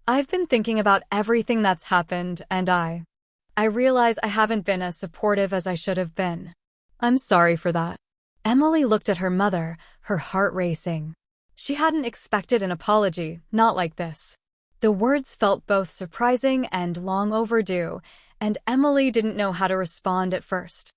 "I've been thinking about everything that's happened, and I realize I haven't been as supportive as I should have been. I'm sorry for that." Emily looked at her mother, her heart racing. She hadn't expected an apology, not like this. The words felt both surprising and long overdue, and Emily didn't know how to respond at first.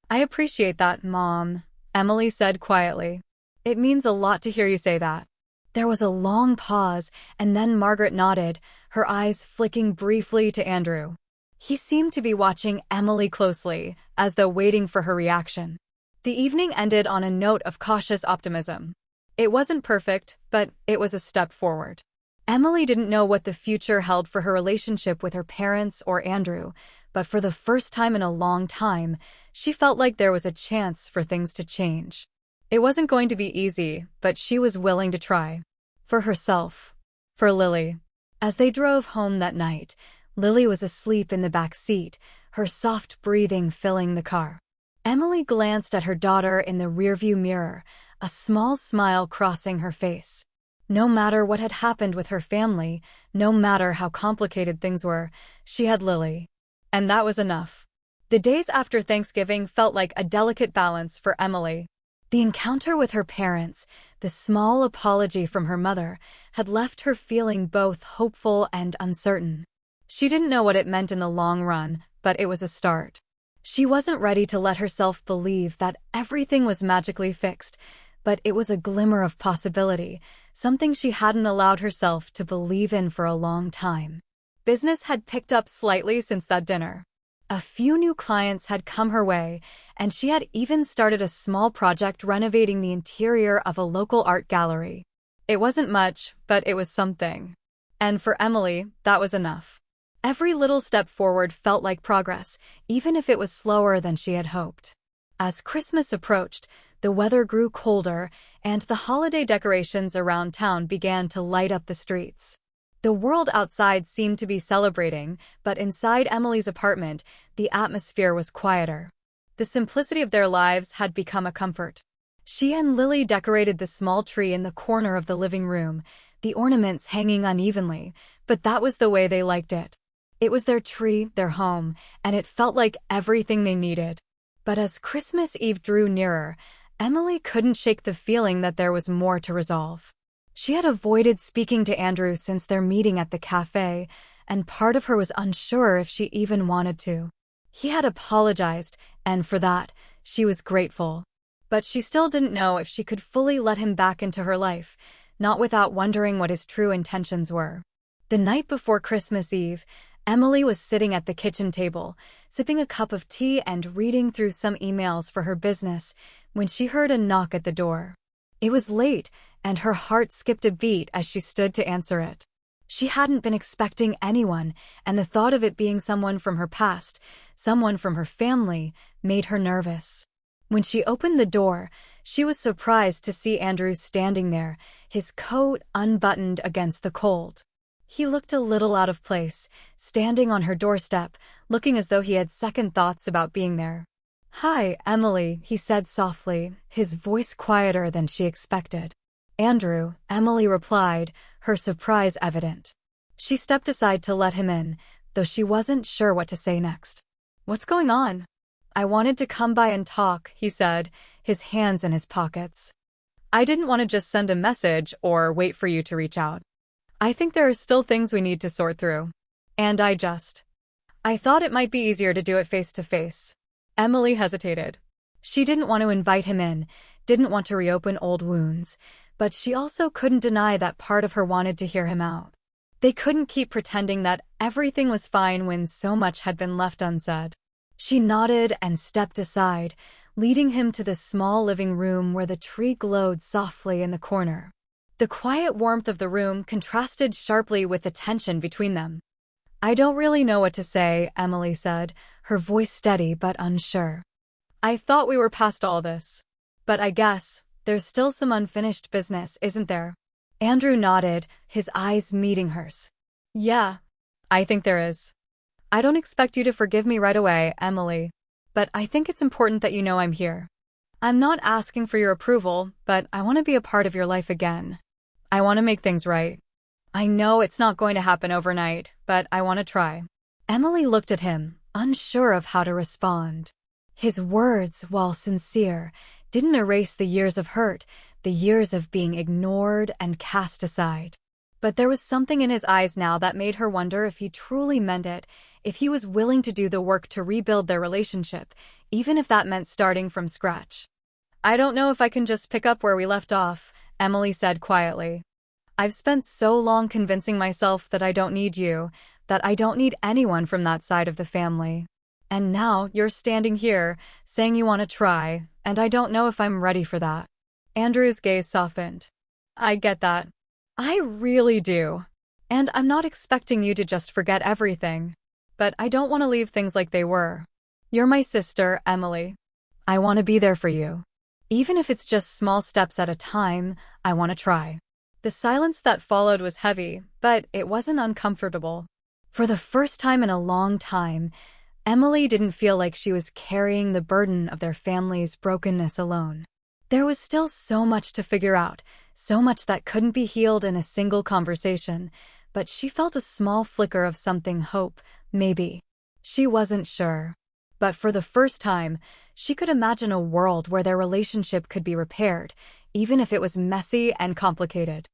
"I appreciate that, Mom," Emily said quietly. "It means a lot to hear you say that." There was a long pause, and then Margaret nodded, her eyes flicking briefly to Andrew. He seemed to be watching Emily closely, as though waiting for her reaction. The evening ended on a note of cautious optimism. It wasn't perfect, but it was a step forward. Emily didn't know what the future held for her relationship with her parents or Andrew, but for the first time in a long time, she felt like there was a chance for things to change. It wasn't going to be easy, but she was willing to try. For herself. For Lily. As they drove home that night, Lily was asleep in the back seat, her soft breathing filling the car. Emily glanced at her daughter in the rearview mirror, a small smile crossing her face. No matter what had happened with her family, no matter how complicated things were, she had Lily. And that was enough. The days after Thanksgiving felt like a delicate balance for Emily. The encounter with her parents, the small apology from her mother, had left her feeling both hopeful and uncertain. She didn't know what it meant in the long run, but it was a start. She wasn't ready to let herself believe that everything was magically fixed, but it was a glimmer of possibility, something she hadn't allowed herself to believe in for a long time. Business had picked up slightly since that dinner. A few new clients had come her way, and she had even started a small project renovating the interior of a local art gallery. It wasn't much, but it was something. And for Emily, that was enough. Every little step forward felt like progress, even if it was slower than she had hoped. As Christmas approached, the weather grew colder, and the holiday decorations around town began to light up the streets. The world outside seemed to be celebrating, but inside Emily's apartment, the atmosphere was quieter. The simplicity of their lives had become a comfort. She and Lily decorated the small tree in the corner of the living room, the ornaments hanging unevenly, but that was the way they liked it. It was their tree, their home, and it felt like everything they needed. But as Christmas Eve drew nearer, Emily couldn't shake the feeling that there was more to resolve. She had avoided speaking to Andrew since their meeting at the cafe, and part of her was unsure if she even wanted to. He had apologized, and for that, she was grateful. But she still didn't know if she could fully let him back into her life, not without wondering what his true intentions were. The night before Christmas Eve, Emily was sitting at the kitchen table, sipping a cup of tea and reading through some emails for her business, when she heard a knock at the door. It was late, and her heart skipped a beat as she stood to answer it. She hadn't been expecting anyone, and the thought of it being someone from her past, someone from her family, made her nervous. When she opened the door, she was surprised to see Andrew standing there, his coat unbuttoned against the cold. He looked a little out of place, standing on her doorstep, looking as though he had second thoughts about being there. "Hi, Emily," he said softly, his voice quieter than she expected. "Andrew," Emily replied, her surprise evident. She stepped aside to let him in, though she wasn't sure what to say next. "What's going on?" "I wanted to come by and talk," he said, his hands in his pockets. "I didn't want to just send a message or wait for you to reach out. I think there are still things we need to sort through. And I thought it might be easier to do it face to face." Emily hesitated. She didn't want to invite him in, didn't want to reopen old wounds, but she also couldn't deny that part of her wanted to hear him out. They couldn't keep pretending that everything was fine when so much had been left unsaid. She nodded and stepped aside, leading him to the small living room where the tree glowed softly in the corner. The quiet warmth of the room contrasted sharply with the tension between them. "I don't really know what to say," Emily said, her voice steady but unsure. "I thought we were past all this. But I guess there's still some unfinished business, isn't there?" Andrew nodded, his eyes meeting hers. "Yeah, I think there is. I don't expect you to forgive me right away, Emily. But I think it's important that you know I'm here. I'm not asking for your approval, but I want to be a part of your life again. I want to make things right. I know it's not going to happen overnight, but I want to try." Emily looked at him, unsure of how to respond. His words, while sincere, didn't erase the years of hurt, the years of being ignored and cast aside. But there was something in his eyes now that made her wonder if he truly meant it, if he was willing to do the work to rebuild their relationship, even if that meant starting from scratch. "I don't know if I can just pick up where we left off," Emily said quietly. "I've spent so long convincing myself that I don't need you, that I don't need anyone from that side of the family. And now you're standing here, saying you want to try, and I don't know if I'm ready for that." Andrew's gaze softened. "I get that. I really do. And I'm not expecting you to just forget everything. But I don't want to leave things like they were. You're my sister, Emily. I want to be there for you. Even if it's just small steps at a time, I want to try." The silence that followed was heavy, but it wasn't uncomfortable. For the first time in a long time, Emily didn't feel like she was carrying the burden of their family's brokenness alone. There was still so much to figure out, so much that couldn't be healed in a single conversation, but she felt a small flicker of something, hope, maybe. She wasn't sure. But for the first time, she could imagine a world where their relationship could be repaired, even if it was messy and complicated.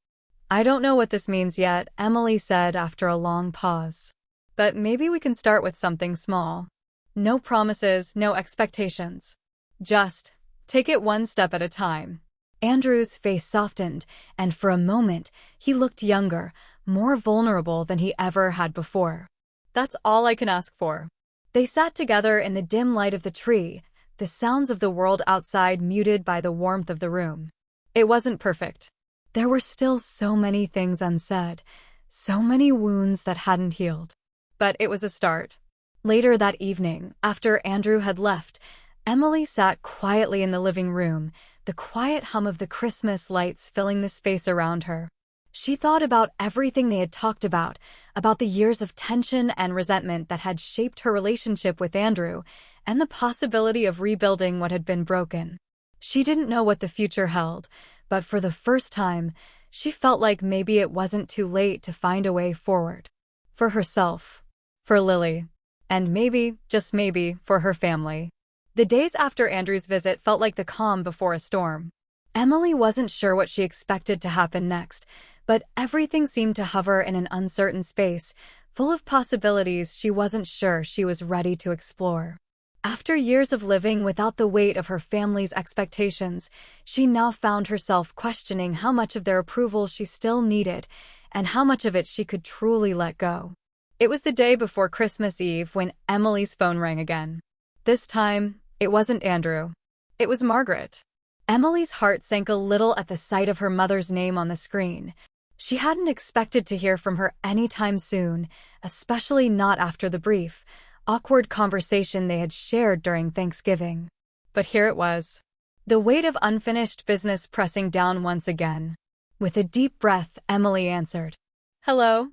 "I don't know what this means yet," Emily said after a long pause. "But maybe we can start with something small. No promises, no expectations. Just take it one step at a time." Andrew's face softened, and for a moment, he looked younger, more vulnerable than he ever had before. "That's all I can ask for." They sat together in the dim light of the tree, the sounds of the world outside muted by the warmth of the room. It wasn't perfect. There were still so many things unsaid, so many wounds that hadn't healed. But it was a start. Later that evening, after Andrew had left, Emily sat quietly in the living room, the quiet hum of the Christmas lights filling the space around her. She thought about everything they had talked about the years of tension and resentment that had shaped her relationship with Andrew, and the possibility of rebuilding what had been broken. She didn't know what the future held, but for the first time, she felt like maybe it wasn't too late to find a way forward. For herself, for Lily, and maybe, just maybe, for her family. The days after Andrew's visit felt like the calm before a storm. Emily wasn't sure what she expected to happen next, but everything seemed to hover in an uncertain space, full of possibilities she wasn't sure she was ready to explore. After years of living without the weight of her family's expectations, she now found herself questioning how much of their approval she still needed, and how much of it she could truly let go. It was the day before Christmas Eve when Emily's phone rang again. This time, it wasn't Andrew. It was Margaret. Emily's heart sank a little at the sight of her mother's name on the screen. She hadn't expected to hear from her anytime soon, especially not after the brief, awkward conversation they had shared during Thanksgiving. But here it was. The weight of unfinished business pressing down once again. With a deep breath, Emily answered. "Hello?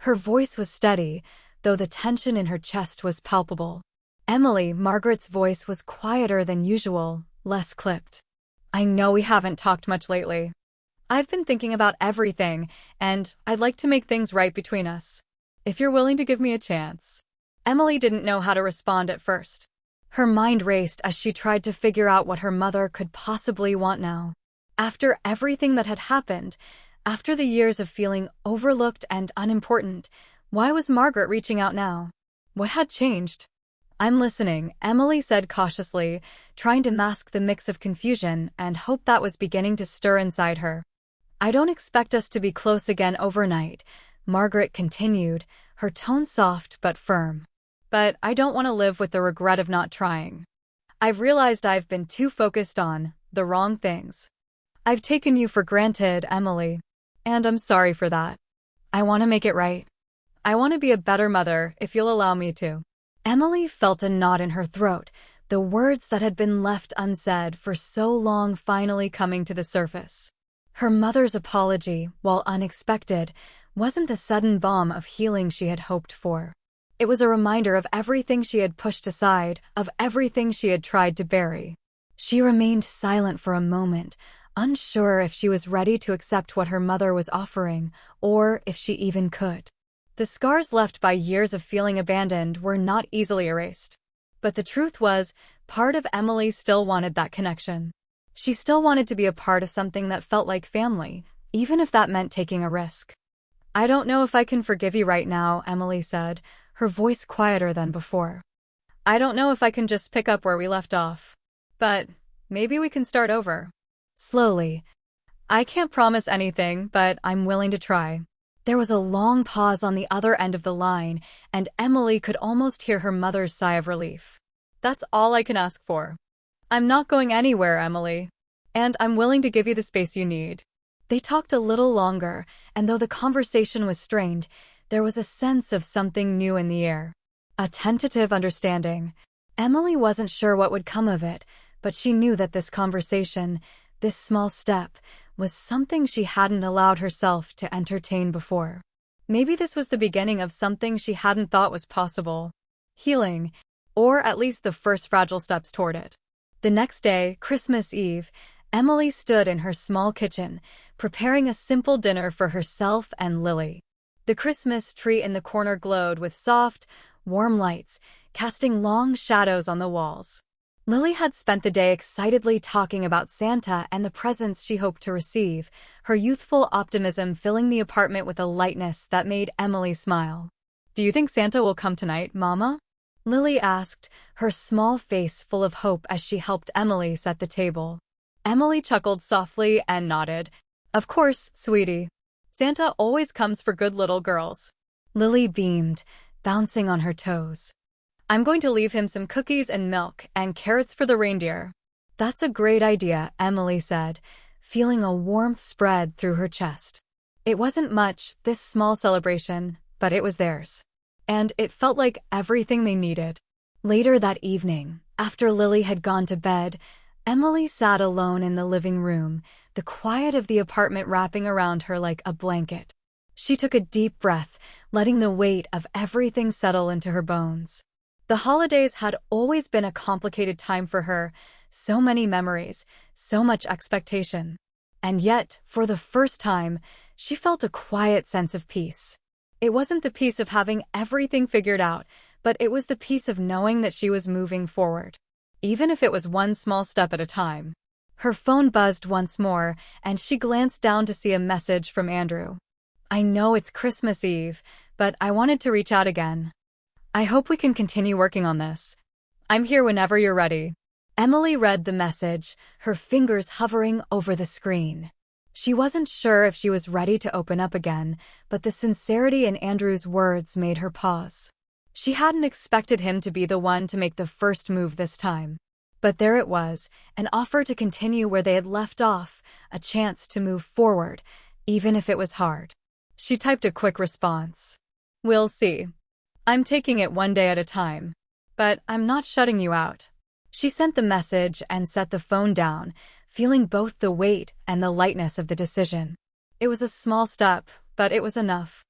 Her voice was steady, though the tension in her chest was palpable. Emily, Margaret's voice was quieter than usual, less clipped. I know we haven't talked much lately. I've been thinking about everything, and I'd like to make things right between us. If you're willing to give me a chance. Emily didn't know how to respond at first. Her mind raced as she tried to figure out what her mother could possibly want now. After everything that had happened, after the years of feeling overlooked and unimportant, why was Margaret reaching out now? What had changed? I'm listening, Emily said cautiously, trying to mask the mix of confusion and hope that was beginning to stir inside her. I don't expect us to be close again overnight, Margaret continued, her tone soft but firm. But I don't want to live with the regret of not trying. I've realized I've been too focused on the wrong things. I've taken you for granted, Emily. And I'm sorry for that. I want to make it right. I want to be a better mother, if you'll allow me to. Emily felt a knot in her throat, the words that had been left unsaid for so long finally coming to the surface. Her mother's apology, while unexpected, wasn't the sudden balm of healing she had hoped for. It was a reminder of everything she had pushed aside, of everything she had tried to bury. She remained silent for a moment, unsure if she was ready to accept what her mother was offering, or if she even could. The scars left by years of feeling abandoned were not easily erased. But the truth was, part of Emily still wanted that connection. She still wanted to be a part of something that felt like family, even if that meant taking a risk. I don't know if I can forgive you right now, Emily said, her voice quieter than before. I don't know if I can just pick up where we left off. But maybe we can start over. Slowly. I can't promise anything, but I'm willing to try. There was a long pause on the other end of the line, and Emily could almost hear her mother's sigh of relief. That's all I can ask for. I'm not going anywhere, Emily. And I'm willing to give you the space you need. They talked a little longer, and though the conversation was strained, there was a sense of something new in the air. A tentative understanding. Emily wasn't sure what would come of it, but she knew that this conversation, this small step, was something she hadn't allowed herself to entertain before. Maybe this was the beginning of something she hadn't thought was possible. Healing, or at least the first fragile steps toward it. The next day, Christmas Eve, Emily stood in her small kitchen, preparing a simple dinner for herself and Lily. The Christmas tree in the corner glowed with soft, warm lights, casting long shadows on the walls. Lily had spent the day excitedly talking about Santa and the presents she hoped to receive, her youthful optimism filling the apartment with a lightness that made Emily smile. Do you think Santa will come tonight, Mama? Lily asked, her small face full of hope as she helped Emily set the table. Emily chuckled softly and nodded. Of course, sweetie. Santa always comes for good little girls. Lily beamed, bouncing on her toes. I'm going to leave him some cookies and milk and carrots for the reindeer. That's a great idea, Emily said, feeling a warmth spread through her chest. It wasn't much, this small celebration, but it was theirs. And it felt like everything they needed. Later that evening, after Lily had gone to bed, Emily sat alone in the living room, the quiet of the apartment wrapping around her like a blanket. She took a deep breath, letting the weight of everything settle into her bones. The holidays had always been a complicated time for her, so many memories, so much expectation. And yet, for the first time, she felt a quiet sense of peace. It wasn't the peace of having everything figured out, but it was the peace of knowing that she was moving forward, even if it was one small step at a time. Her phone buzzed once more, and she glanced down to see a message from Andrew. I know it's Christmas Eve, but I wanted to reach out again. I hope we can continue working on this. I'm here whenever you're ready. Emily read the message, her fingers hovering over the screen. She wasn't sure if she was ready to open up again, but the sincerity in Andrew's words made her pause. She hadn't expected him to be the one to make the first move this time. But there it was, an offer to continue where they had left off, a chance to move forward, even if it was hard. She typed a quick response. We'll see. I'm taking it one day at a time. But I'm not shutting you out. She sent the message and set the phone down, feeling both the weight and the lightness of the decision. It was a small step, but it was enough.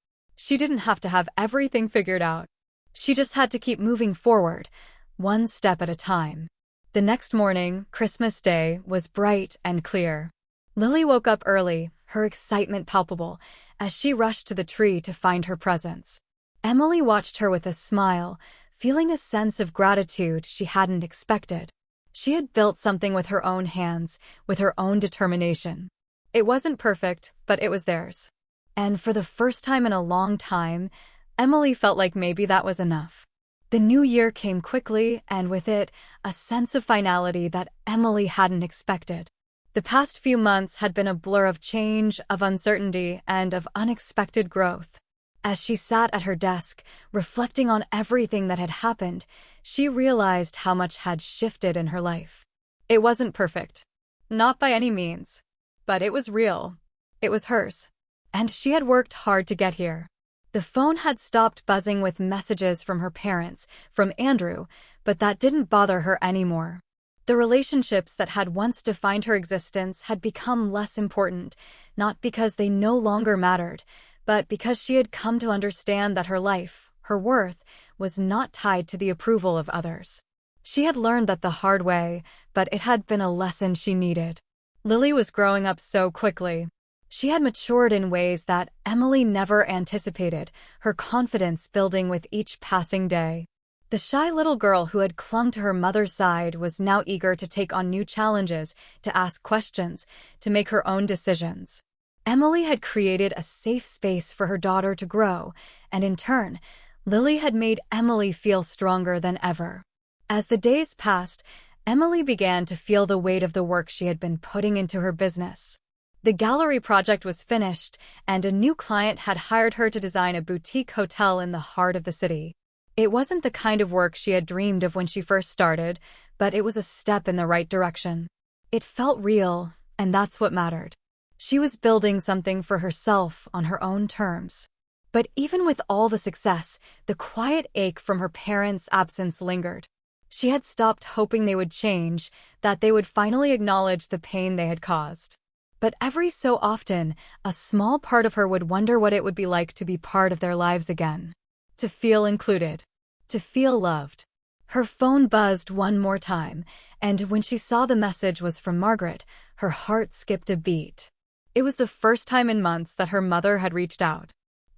She didn't have to have everything figured out. She just had to keep moving forward, one step at a time. The next morning, Christmas Day, was bright and clear. Lily woke up early, her excitement palpable, as she rushed to the tree to find her presents. Emily watched her with a smile, feeling a sense of gratitude she hadn't expected. She had built something with her own hands, with her own determination. It wasn't perfect, but it was theirs. And for the first time in a long time, Emily felt like maybe that was enough. The new year came quickly, and with it, a sense of finality that Emily hadn't expected. The past few months had been a blur of change, of uncertainty, and of unexpected growth. As she sat at her desk, reflecting on everything that had happened, she realized how much had shifted in her life. It wasn't perfect. Not by any means. But it was real. It was hers. And she had worked hard to get here. The phone had stopped buzzing with messages from her parents, from Andrew, but that didn't bother her anymore. The relationships that had once defined her existence had become less important, not because they no longer mattered, but because she had come to understand that her life, her worth, was not tied to the approval of others. She had learned that the hard way, but it had been a lesson she needed. Lily was growing up so quickly. She had matured in ways that Emily never anticipated, her confidence building with each passing day. The shy little girl who had clung to her mother's side was now eager to take on new challenges, to ask questions, to make her own decisions. Emily had created a safe space for her daughter to grow, and in turn, Lily had made Emily feel stronger than ever. As the days passed, Emily began to feel the weight of the work she had been putting into her business. The gallery project was finished, and a new client had hired her to design a boutique hotel in the heart of the city. It wasn't the kind of work she had dreamed of when she first started, but it was a step in the right direction. It felt real, and that's what mattered. She was building something for herself on her own terms. But even with all the success, the quiet ache from her parents' absence lingered. She had stopped hoping they would change, that they would finally acknowledge the pain they had caused. But every so often, a small part of her would wonder what it would be like to be part of their lives again. To feel included. To feel loved. Her phone buzzed one more time, and when she saw the message was from Margaret, her heart skipped a beat. It was the first time in months that her mother had reached out.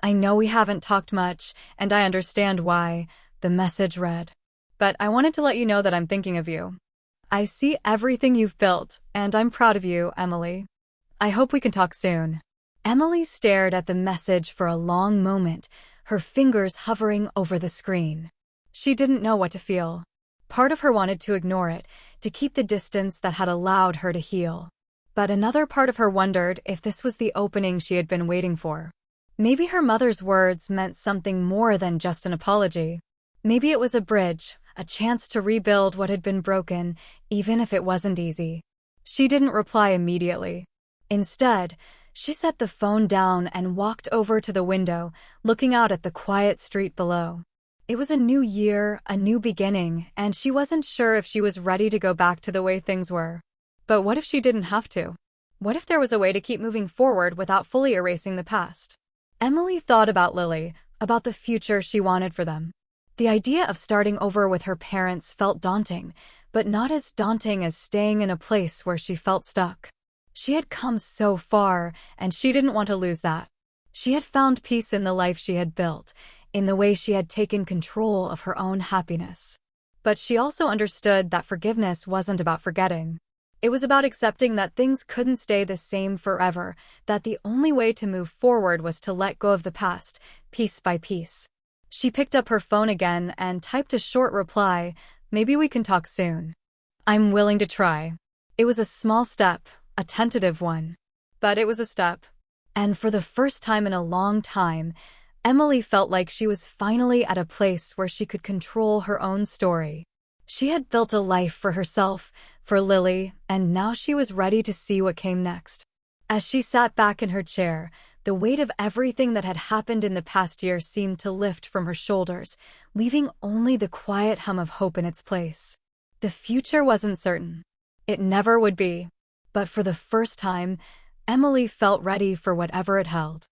"I know we haven't talked much, and I understand why," the message read. "But I wanted to let you know that I'm thinking of you. I see everything you've built, and I'm proud of you, Emily. I hope we can talk soon." Emily stared at the message for a long moment, her fingers hovering over the screen. She didn't know what to feel. Part of her wanted to ignore it, to keep the distance that had allowed her to heal. But another part of her wondered if this was the opening she had been waiting for. Maybe her mother's words meant something more than just an apology. Maybe it was a bridge, a chance to rebuild what had been broken, even if it wasn't easy. She didn't reply immediately. Instead, she set the phone down and walked over to the window, looking out at the quiet street below. It was a new year, a new beginning, and she wasn't sure if she was ready to go back to the way things were. But what if she didn't have to? What if there was a way to keep moving forward without fully erasing the past? Emily thought about Lily, about the future she wanted for them. The idea of starting over with her parents felt daunting, but not as daunting as staying in a place where she felt stuck. She had come so far, and she didn't want to lose that. She had found peace in the life she had built, in the way she had taken control of her own happiness. But she also understood that forgiveness wasn't about forgetting. It was about accepting that things couldn't stay the same forever, that the only way to move forward was to let go of the past, piece by piece. She picked up her phone again and typed a short reply, "Maybe we can talk soon. I'm willing to try." It was a small step, a tentative one. But it was a step. And for the first time in a long time, Emily felt like she was finally at a place where she could control her own story. She had built a life for herself, for Lily, and now she was ready to see what came next. As she sat back in her chair, the weight of everything that had happened in the past year seemed to lift from her shoulders, leaving only the quiet hum of hope in its place. The future wasn't certain. It never would be. But for the first time, Emily felt ready for whatever it held.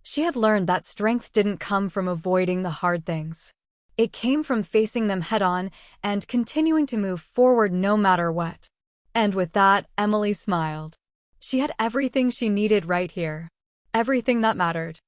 She had learned that strength didn't come from avoiding the hard things. It came from facing them head-on and continuing to move forward no matter what. And with that, Emily smiled. She had everything she needed right here. Everything that mattered.